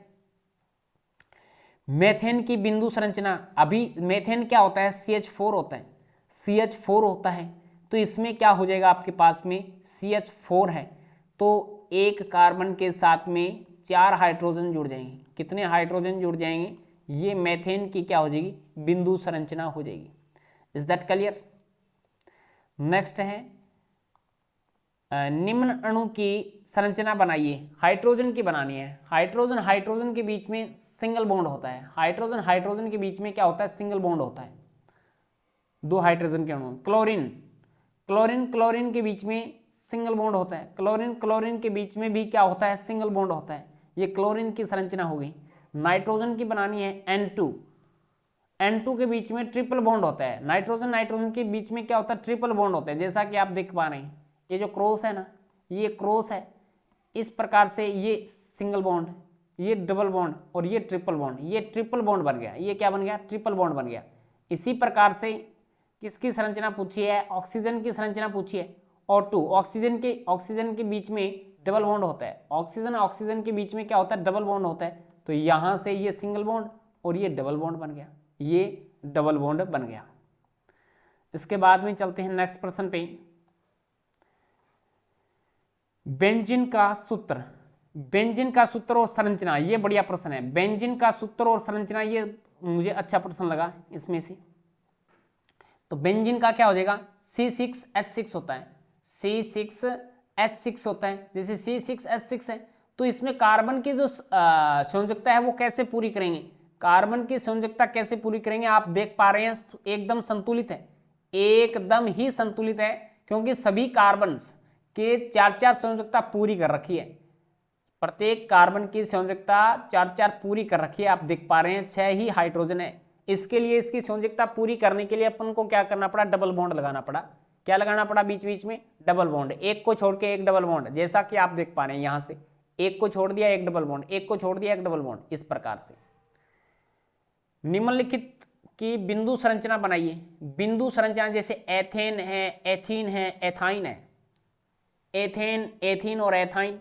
मेथेन की बिंदु संरचना, अभी मेथेन क्या होता है? CH4 होता है, CH4 होता है। तो इसमें क्या हो जाएगा? आपके पास में CH4 है तो एक कार्बन के साथ में 4 हाइड्रोजन जुड़ जाएंगे। कितने हाइड्रोजन जुड़ जाएंगे? ये मेथेन की क्या हो जाएगी? बिंदु संरचना हो जाएगी। Is that clear? नेक्स्ट है निम्न अणु की संरचना बनाइए। हाइड्रोजन की बनानी है। हाइड्रोजन हाइड्रोजन के बीच में सिंगल बॉन्ड होता है। हाइड्रोजन हाइड्रोजन के बीच में क्या होता है? सिंगल बॉन्ड होता है, 2 हाइड्रोजन के अणु। क्लोरीन क्लोरीन क्लोरीन के बीच में सिंगल बॉन्ड होता है। क्लोरीन क्लोरीन के बीच में भी क्या होता है? सिंगल बॉन्ड होता है। ये क्लोरीन की संरचना हो गई। नाइट्रोजन की बनानी है N2। N2 के बीच में ट्रिपल बॉन्ड होता है। नाइट्रोजन नाइट्रोजन के बीच में क्या होता है? ट्रिपल बॉन्ड होता है। जैसा कि आप देख पा रहे हैं, ये जो क्रॉस है ना, ये क्रॉस है। इस प्रकार से ये सिंगल बॉन्ड, ये डबल बॉन्ड और ये ट्रिपल बॉन्ड, ये ट्रिपल बॉन्ड बन गया। ये क्या बन गया? ट्रिपल बॉन्ड बन गया। इसी प्रकार से किसकी संरचना पूछी है? ऑक्सीजन की संरचना पूछी है। O2 ऑक्सीजन के बीच में डबल बॉन्ड होता है। ऑक्सीजन ऑक्सीजन के बीच में क्या होता है? डबल बॉन्ड होता है। तो यहां से ये सिंगल बॉन्ड और ये डबल बॉन्ड बन गया, ये डबल बॉन्ड बन गया। इसके बाद में चलते हैं नेक्स्ट प्रश्न पे। बेंजीन का सूत्र, बेंजीन का सूत्र और संरचना, ये बढ़िया प्रश्न है। बेंजीन का सूत्र और संरचना, ये मुझे अच्छा प्रश्न लगा इसमें से। तो बेंजीन का क्या हो जाएगा? C6H6 होता है, C6H6 होता है। जैसे C6H6 है तो इसमें कार्बन की जो संयोजकता है वो कैसे पूरी करेंगे? कार्बन की संयोजकता कैसे पूरी करेंगे? आप देख पा रहे हैं एकदम संतुलित है, एकदम ही संतुलित है, क्योंकि सभी कार्बन के 4-4 संयोजकता पूरी कर रखी है। प्रत्येक कार्बन की संयोजकता 4-4 पूरी कर रखी है। आप देख पा रहे हैं 6 ही हाइड्रोजन है। इसके लिए, इसकी संयोजकता पूरी करने के लिए अपन को क्या करना पड़ा? डबल बॉन्ड लगाना पड़ा। क्या लगाना पड़ा? बीच बीच में डबल बॉन्ड, एक को छोड़ के एक डबल बॉन्ड। जैसा कि आप देख पा रहे हैं, यहां से एक को छोड़ दिया एक डबल बॉन्ड, एक को छोड़ दिया एक डबल बॉन्ड, इस प्रकार से। निम्नलिखित की बिंदु संरचना बनाइए। बिंदु संरचना जैसे एथेन है, एथीन है, एथाइन है। एथेन, एथीन और एथाइन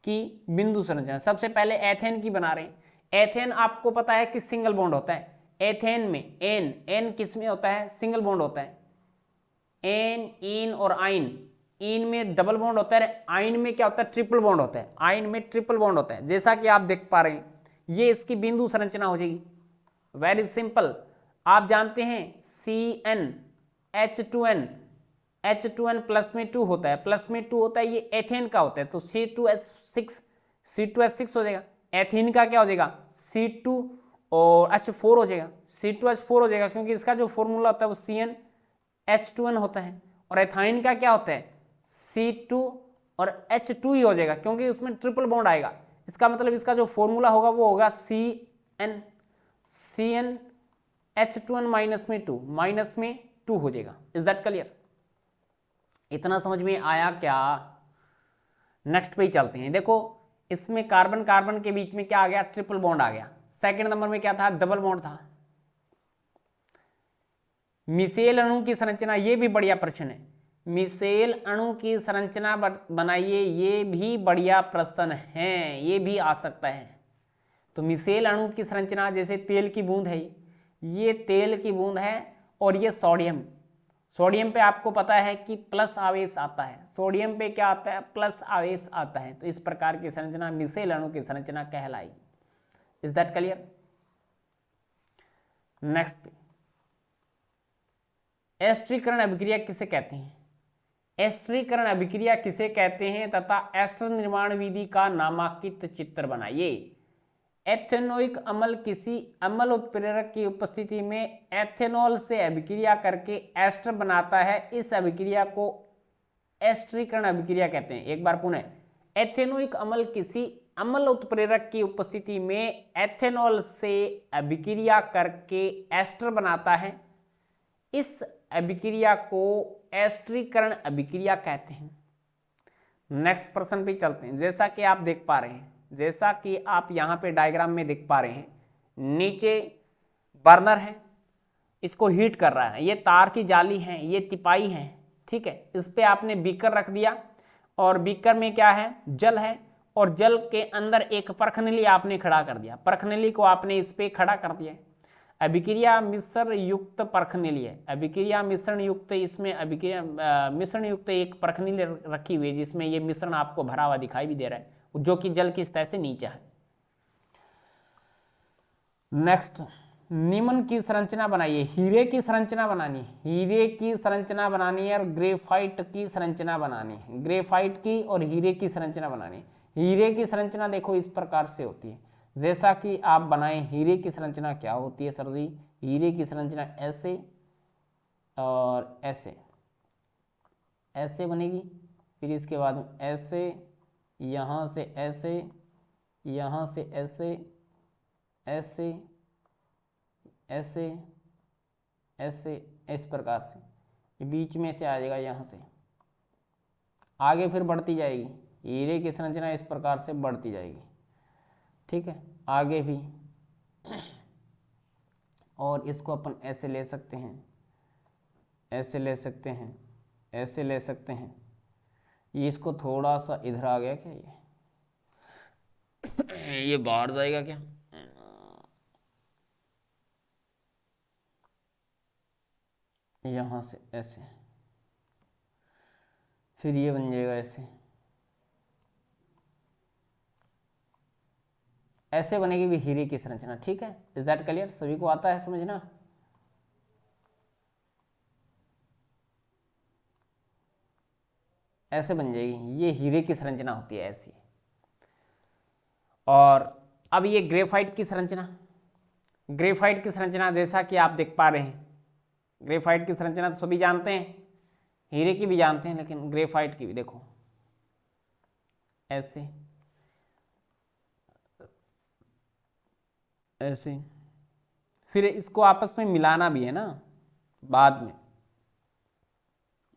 की बिंदु संरचना। सबसे पहले एथेन की बना रहे हैं। एथेन आपको पता है कि सिंगल बॉन्ड होता है। एथेन में एन किस में होता है? सिंगल बॉन्ड होता है। एन, इन और आइन, इन में डबल बॉन्ड होता है, आइन में क्या होता है? ट्रिपल बॉन्ड होता है। आइन में ट्रिपल बॉन्ड होता है, जैसा कि आप देख पा रहे हैं। ये इसकी बिंदु संरचना हो जाएगी। Very simple. आप जानते हैं CN H2N, H2N प्लस में 2 होता है, प्लस में 2 होता है, ये एथेन का होता है। तो C2H6 हो जाएगा। एथीन का क्या हो जाएगा? C2 और H4 हो जाएगा, C2H4 हो जाएगा, क्योंकि इसका जो फॉर्मूला होता है वो CN H2N होता है, और एथाइन का क्या होता है C2 और H2 ही हो जाएगा क्योंकि उसमें ट्रिपल बॉन्ड आएगा। इसका मतलब इसका जो फॉर्मूला होगा वो होगा CN H2N माइनस में 2 हो जाएगा। Is that clear? इतना समझ में आया क्या? नेक्स्ट पे ही चलते हैं। देखो इसमें कार्बन कार्बन के बीच में क्या आ गया, ट्रिपल बॉन्ड आ गया। सेकंड नंबर में क्या था, डबल बॉन्ड था। मिसेल अणु की संरचना, ये भी बढ़िया प्रश्न है। मिसेल अणु की संरचना बनाइए, ये भी बढ़िया प्रश्न है, ये भी आ सकता है। तो मिसेल अणु की संरचना, जैसे तेल की बूंद है, ये तेल की बूंद है और ये सोडियम। सोडियम पे आपको पता है कि प्लस आवेश आता है, सोडियम पे क्या आता है, प्लस आवेश आता है। तो इस प्रकार की संरचना मिसेल अणु की संरचना कहलाएगी। Is that clear? नेक्स्ट पे, एस्टरीकरण अभिक्रिया किसे कहते हैं? एस्टरीकरण अभिक्रिया किसे कहते हैं तथा एस्टर निर्माण विधि का नामांकित चित्र बनाइए। एथेनोइक अम्ल किसी अम्ल उत्प्रेरक की उपस्थिति में एथेनॉल से अभिक्रिया करके एस्टर बनाता है। इस अभिक्रिया को एस्टरीकरण अभिक्रिया कहते हैं। एक बार पुनः, एथेनोइक अम्ल किसी अम्ल उत्प्रेरक की उपस्थिति में एथेनॉल से अभिक्रिया करके एस्टर बनाता है। इस अभिक्रिया को एस्टरीकरण अभिक्रिया कहते हैं। नेक्स्ट प्रश्न पे चलते हैं। जैसा कि आप देख पा रहे हैं, जैसा कि आप यहाँ पे डायग्राम में देख पा रहे हैं, नीचे बर्नर है, इसको हीट कर रहा है, ये तार की जाली है, ये तिपाई है, ठीक है। इस पे आपने बीकर रख दिया और बीकर में क्या है, जल है, और जल के अंदर एक परखनली आपने खड़ा कर दिया। परखनली को आपने इस पे खड़ा कर दिया। अभिक्रिया मिश्रण युक्त परखनली है, अभिक्रिया मिश्रण युक्त, इसमें अभिक्रिया मिश्रण युक्त एक परखनली रखी हुई है जिसमें ये मिश्रण आपको भरा हुआ दिखाई भी दे रहा है, जो कि जल की सतह से नीचे है। नेक्स्ट, निम्न की संरचना बनाइए। हीरे की संरचना बनानी है, हीरे की संरचना बनानी है और ग्रेफाइट की संरचना बनानी है। ग्रेफाइट की और हीरे की संरचना बनानी है। हीरे की संरचना देखो इस प्रकार से होती है, जैसा कि आप बनाए। हीरे की संरचना क्या होती है सर जी? हीरे की संरचना ऐसे और ऐसे, ऐसे बनेगी, फिर इसके बाद ऐसे, यहाँ से ऐसे, यहाँ से ऐसे, ऐसे, ऐसे, ऐसे, इस प्रकार से, ये बीच में से आ जाएगा, यहाँ से आगे फिर बढ़ती जाएगी। हीरे की संरचना इस प्रकार से बढ़ती जाएगी, ठीक है, आगे भी। और इसको अपन ऐसे ले सकते हैं, ऐसे ले सकते हैं, ऐसे ले सकते हैं। ये इसको थोड़ा सा इधर आ गया क्या, ये बाहर जाएगा क्या? यहाँ से ऐसे, फिर ये बन जाएगा ऐसे, ऐसे बनेगी भी हीरे की संरचना, ठीक है। Is that clear? सभी को आता है समझना? ऐसे बन जाएगी, ये हीरे की संरचना होती है ऐसी। और अब ये ग्रेफाइट की संरचना, ग्रेफाइट की संरचना जैसा कि आप देख पा रहे हैं, ग्रेफाइट की संरचना तो सभी जानते हैं, हीरे की भी जानते हैं, लेकिन ग्रेफाइट की भी देखो ऐसे, ऐसे, फिर इसको आपस में मिलाना भी है ना, बाद में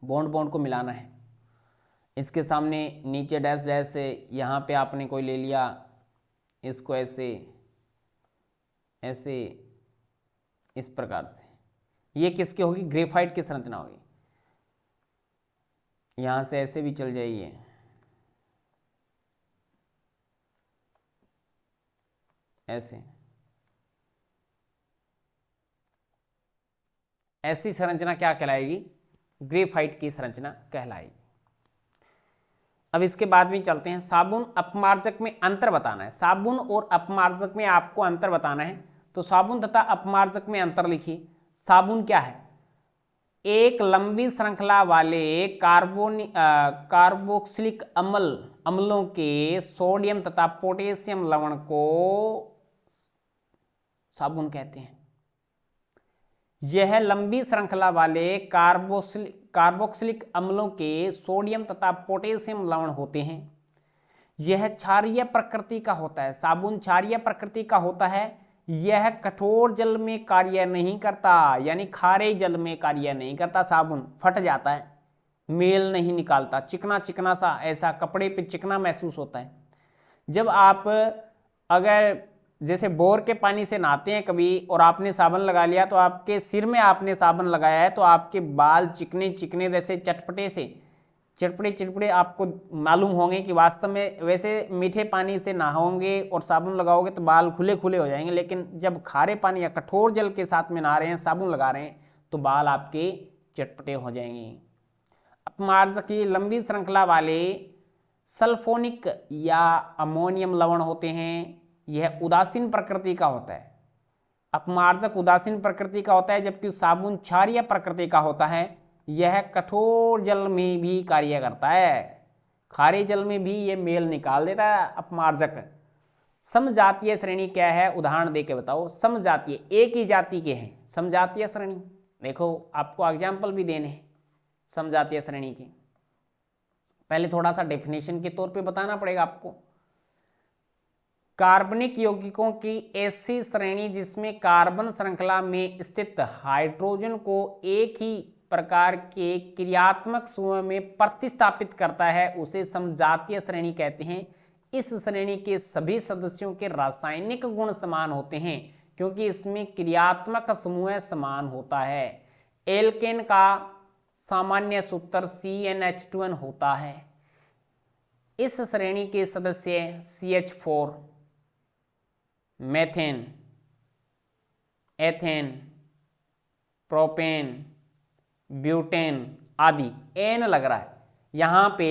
बॉन्ड बॉन्ड को मिलाना है। इसके सामने नीचे डैश डैश से यहाँ पे आपने कोई ले लिया, इसको ऐसे, ऐसे, इस प्रकार से, ये किसकी होगी? ग्रेफाइट की संरचना होगी। यहाँ से ऐसे भी चल जाइए, ऐसे, ऐसी संरचना क्या कहलाएगी? ग्रेफाइट की संरचना कहलाएगी। अब इसके बाद में चलते हैं, साबुन अपमार्जक में अंतर बताना है। साबुन और अपमार्जक में आपको अंतर बताना है, तो साबुन तथा अपमार्जक में अंतर लिखिए। साबुन क्या है? एक लंबी श्रृंखला वाले कार्बोक्सिलिक अम्लों के सोडियम तथा पोटेशियम लवण को साबुन कहते हैं। यह लंबी श्रृंखला वाले कार्बोक्सिलिक अम्लों के सोडियम तथा पोटेशियम लवण होते हैं। यह क्षारीय प्रकृति का होता है, साबुन क्षारीय प्रकृति का होता है। यह कठोर जल में कार्य नहीं करता, यानी खारे जल में कार्य नहीं करता। साबुन फट जाता है, मेल नहीं निकालता, चिकना चिकना सा, ऐसा कपड़े पे चिकना महसूस होता है। जब आप अगर जैसे बोर के पानी से नहाते हैं कभी और आपने साबुन लगा लिया, तो आपके सिर में आपने साबुन लगाया है तो आपके बाल चिकने चिकने जैसे चटपटे से चिड़पड़े चिड़पड़े आपको मालूम होंगे कि वास्तव में वैसे मीठे पानी से नहाओगे और साबुन लगाओगे तो बाल खुले खुले हो जाएंगे, लेकिन जब खारे पानी या कठोर जल के साथ में नहा रहे हैं, साबुन लगा रहे हैं, तो बाल आपके चटपटे हो जाएंगे। अपमार्जक की लंबी श्रृंखला वाले सल्फोनिक या अमोनियम लवण होते हैं। यह उदासीन प्रकृति का होता है। अपमार्जक उदासीन प्रकृति का होता है, जबकि साबुन क्षारीय प्रकृति का होता है। यह कठोर जल में भी कार्य करता है, खारे जल में भी यह मेल निकाल देता है अपमार्जक। समजातीय श्रेणी क्या है, उदाहरण देके बताओ। समजातीय एक ही जाति के हैं, समजातीय श्रेणी। देखो आपको एग्जाम्पल भी देने हैं समजातीय श्रेणी के। पहले थोड़ा सा डेफिनेशन के तौर पे बताना पड़ेगा आपको। कार्बनिक यौगिकों की ऐसी श्रेणी जिसमें कार्बन श्रृंखला में स्थित हाइड्रोजन को एक ही प्रकार के क्रियात्मक समूह में प्रतिस्थापित करता है, उसे समजातीय श्रेणी कहते हैं। इस श्रेणी के सभी सदस्यों के रासायनिक गुण समान होते हैं, क्योंकि इसमें क्रियात्मक समूह समान होता है। एल्केन का सामान्य सूत्र CnH2n होता है। इस श्रेणी के सदस्य CH4, methane, ethane, propane, butane आदि। एन लग रहा है यहां पे,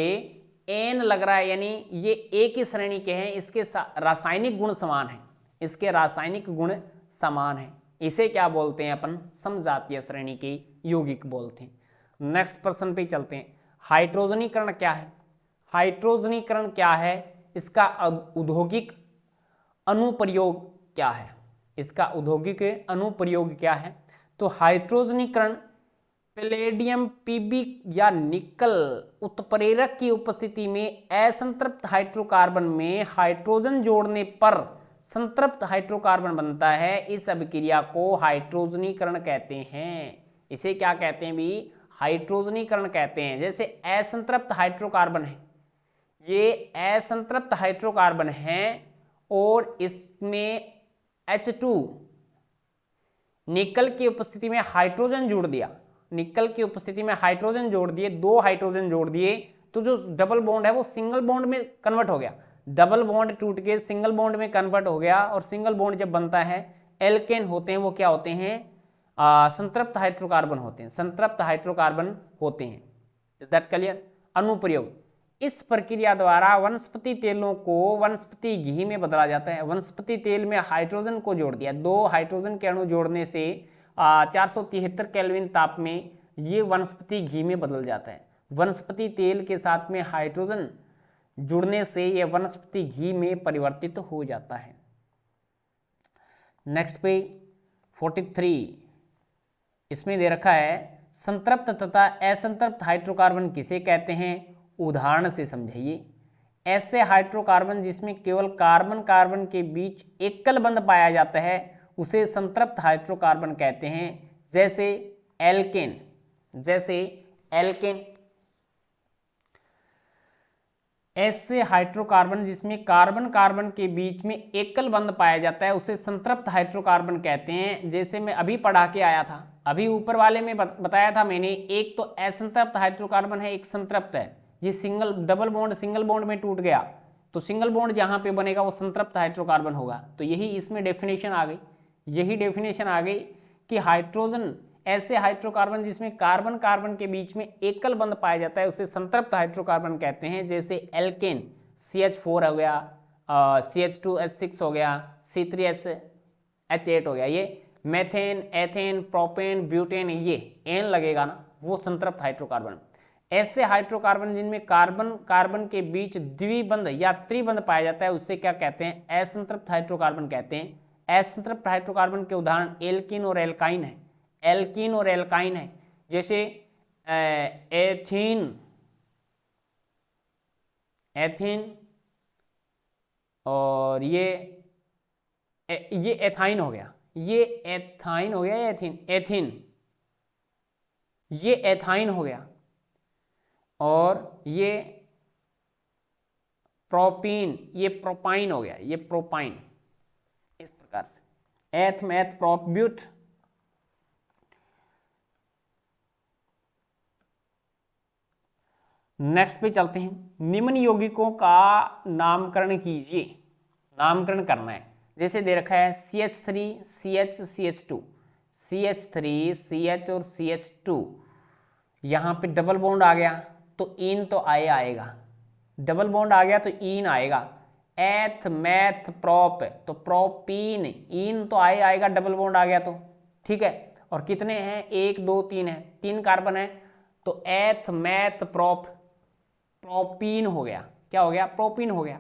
एन लग रहा है, यानी ये एक ही श्रेणी के हैं। इसके रासायनिक गुण समान हैं, इसके रासायनिक गुण समान हैं। इसे क्या बोलते हैं अपन, समजातीय श्रेणी के यौगिक बोलते हैं। नेक्स्ट प्रश्न पे चलते हैं। हाइड्रोजनीकरण क्या है। हाइड्रोजनीकरण क्या है, इसका औद्योगिक अनुप्रयोग क्या है, इसका औद्योगिक अनुप्रयोग क्या है। तो हाइड्रोजनीकरण पैलेडियम Pb या निकल उत्प्रेरक की उपस्थिति में असंतृप्त हाइड्रोकार्बन में हाइड्रोजन जोड़ने पर संतृप्त हाइड्रोकार्बन बनता है। इस अभिक्रिया को हाइड्रोजनीकरण कहते हैं। इसे क्या कहते हैं भी, हाइड्रोजनीकरण कहते हैं। जैसे असंतृप्त हाइड्रोकार्बन है, ये असंतृप्त हाइड्रोकार्बन है और इसमें H2 निकल की उपस्थिति में हाइड्रोजन जोड़ दिया, निकल की उपस्थिति में हाइड्रोजन जोड़ दिए, 2 हाइड्रोजन जोड़ दिए, तो जो डबल बॉन्ड है वो सिंगल बॉन्ड में कन्वर्ट हो गया। डबल बॉन्ड टूट के सिंगल बॉन्ड में कन्वर्ट हो गया, और सिंगल बॉन्ड जब बनता है, एल्केन होते हैं, वो क्या होते हैं, संतृप्त हाइड्रोकार्बन होते हैं, संतृप्त हाइड्रोकार्बन होते हैं। Is that clear. अनुप्रयोग, इस प्रक्रिया द्वारा वनस्पति तेलों को वनस्पति घी में बदला जाता है। वनस्पति तेल में हाइड्रोजन को जोड़ दिया, 2 हाइड्रोजन के अणु जोड़ने से 473 केल्विन ताप में ये वनस्पति घी में बदल जाता है। वनस्पति तेल के साथ में हाइड्रोजन जुड़ने से यह वनस्पति घी में परिवर्तित हो जाता है। नेक्स्ट पे 43, इसमें दे रखा है संतृप्त तथा असंतृप्त हाइड्रोकार्बन किसे कहते हैं, उदाहरण से समझाइए। ऐसे हाइड्रोकार्बन जिसमें केवल कार्बन कार्बन के बीच एकल बंध पाया जाता है उसे संतृप्त हाइड्रोकार्बन कहते हैं। जैसे एल्केन, जैसे एल्केन। ऐसे हाइड्रोकार्बन जिसमें कार्बन कार्बन के बीच में एकल बंध पाया जाता है उसे संतृप्त हाइड्रोकार्बन कहते हैं। जैसे मैं अभी पढ़ा के आया था, अभी ऊपर वाले में बताया था मैंने, एक तो असंतृप्त हाइड्रोकार्बन है, एक संतृप्त है। ये single double bond single bond में टूट गया तो सिंगल बॉन्ड जहां पे बनेगा वो संतृप्त हाइड्रोकार्बन होगा। तो यही इसमें डेफिनेशन आ गई, यही डेफिनेशन आ गई कि हाइड्रोजन, ऐसे हाइड्रोकार्बन जिसमें कार्बन कार्बन के बीच में एकल बंध पाया जाता है उसे संतृप्त हाइड्रोकार्बन कहते हैं। जैसे एल्केन CH4 हो गया, CH2H6 हो गया, C3H8 हो गया। ये मेथेन, एथेन, प्रोपेन, ब्यूटेन, ये एन लगेगा ना, वो संतृप्त हाइड्रोकार्बन। ऐसे हाइड्रोकार्बन जिनमें कार्बन कार्बन के बीच द्विबंध या त्रिबंध पाया जाता है उससे क्या कहते हैं, असंतृप्त हाइड्रोकार्बन कहते हैं। असंतृप्त हाइड्रोकार्बन के उदाहरण एल्कीन और एल्काइन है। एल्कीन और एल्काइन है, जैसे एथीन, और ये एथाइन हो गया, ये एथाइन हो गया, एथीन, ये एथाइन हो गया, और ये प्रोपीन, ये प्रोपाइन हो गया, ये प्रोपाइन। इस प्रकार से एथ मैथ प्रोप ब्यूट। नेक्स्ट पे चलते हैं, निम्न यौगिकों का नामकरण कीजिए। नामकरण करना है, जैसे दे रखा है CH3 CH CH2, CH3 CH और CH2, यहाँ पे डबल बॉन्ड आ गया तो इन तो आएगा, डबल बॉन्ड आ गया तो इन आएगा। एथ मैथ प्रोप, तो प्रोपीन, इन तो आएगा, डबल बॉन्ड आ गया तो ठीक है। और कितने हैं, 1 2 3 है, 3 कार्बन है, तो एथ मैथ प्रोप, प्रोपीन हो गया। क्या हो गया, प्रोपीन हो गया।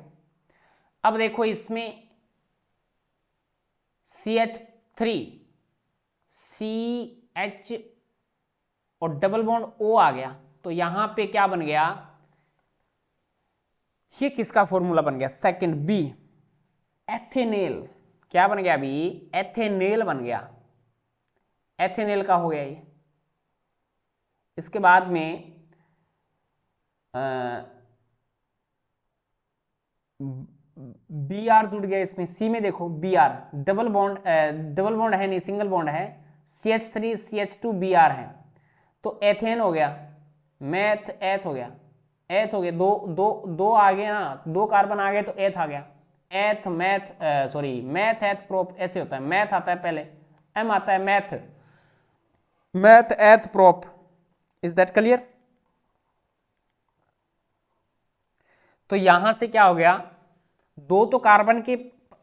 अब देखो इसमें CH3 CH और डबल बॉन्ड O आ गया, तो यहां पे क्या बन गया, ये किसका फॉर्मूला बन गया, सेकंड बी, एथेनेल। क्या बन गया अभी, एथेनेल बन गया, एथेनेल का हो गया ये। इसके बाद में Br जुड़ गया इसमें, सी में देखो Br, डबल बॉन्ड है नहीं, सिंगल बॉन्ड है, CH3 CH2 Br है, तो एथेन हो गया, मैथ एथ हो गया, एथ हो गया, दो आ गए ना, 2 कार्बन आ गए तो एथ आ गया, एथ मैथ मैथ एथ प्रोप, ऐसे होता है, मैथ आता है पहले, एम आता है मैथ एथ प्रोप। Is that clear? तो यहां से क्या हो गया, 2 तो कार्बन के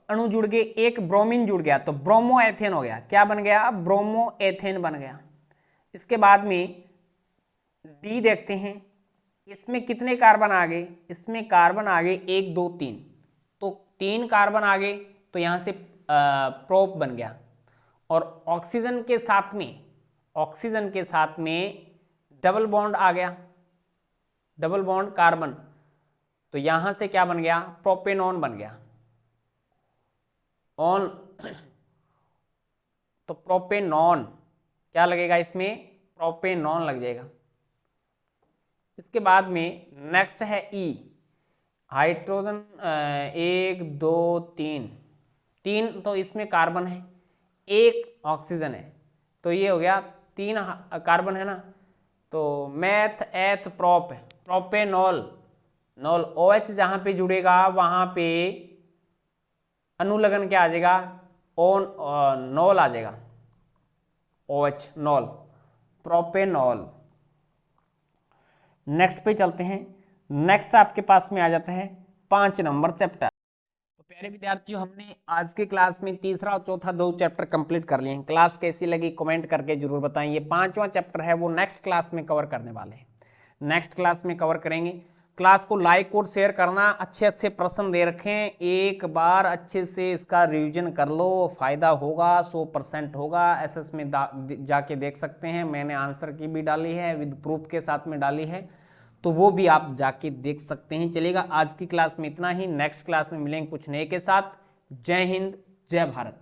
अणु जुड़ गए, 1 ब्रोमीन जुड़ गया, तो ब्रोमो एथेन हो गया। क्या बन गया, ब्रोमो एथेन बन गया। इसके बाद में डी देखते हैं, इसमें कितने कार्बन आ गए, इसमें कार्बन आ गए 1 2 3, तो 3 कार्बन आ गए, तो यहां से प्रोप बन गया। और ऑक्सीजन के साथ में डबल बॉन्ड आ गया, डबल बॉन्ड कार्बन, तो यहां से क्या बन गया, प्रोपेनॉन बन गया, ऑन, तो प्रोपेनॉन, क्या लगेगा इसमें, प्रोपेनॉन लग जाएगा। इसके बाद में नेक्स्ट है ई, हाइड्रोजन 1 2 3, तो इसमें कार्बन है, 1 ऑक्सीजन है, तो ये हो गया 3 कार्बन है ना, तो मैथ एथ प्रोप, प्रोपेनॉल, नॉल, OH जहां पे जुड़ेगा वहां पे अनुलग्न क्या आ जाएगा, नॉल आ जाएगा, OH नॉल, प्रोपेनॉल। नेक्स्ट पे चलते हैं, नेक्स्ट आपके पास में आ जाता है 5 नंबर चैप्टर। तो प्यारे विद्यार्थियों, हमने आज के क्लास में तीसरा और चौथा 2 चैप्टर कंप्लीट कर लिए हैं। क्लास कैसी लगी कमेंट करके जरूर बताएं। ये 5वां चैप्टर है वो नेक्स्ट क्लास में कवर करने वाले हैं, नेक्स्ट क्लास में कवर करेंगे। क्लास को लाइक और शेयर करना, अच्छे प्रश्न दे रखें, एक बार अच्छे से इसका रिवीजन कर लो, फायदा होगा, 100% होगा। एसएस में जाके देख सकते हैं, मैंने आंसर की भी डाली है, विद प्रूफ के साथ में डाली है, तो वो भी आप जाके देख सकते हैं। चलेगा, आज की क्लास में इतना ही, नेक्स्ट क्लास में मिलेंगे कुछ नए के साथ। जय हिंद, जय भारत।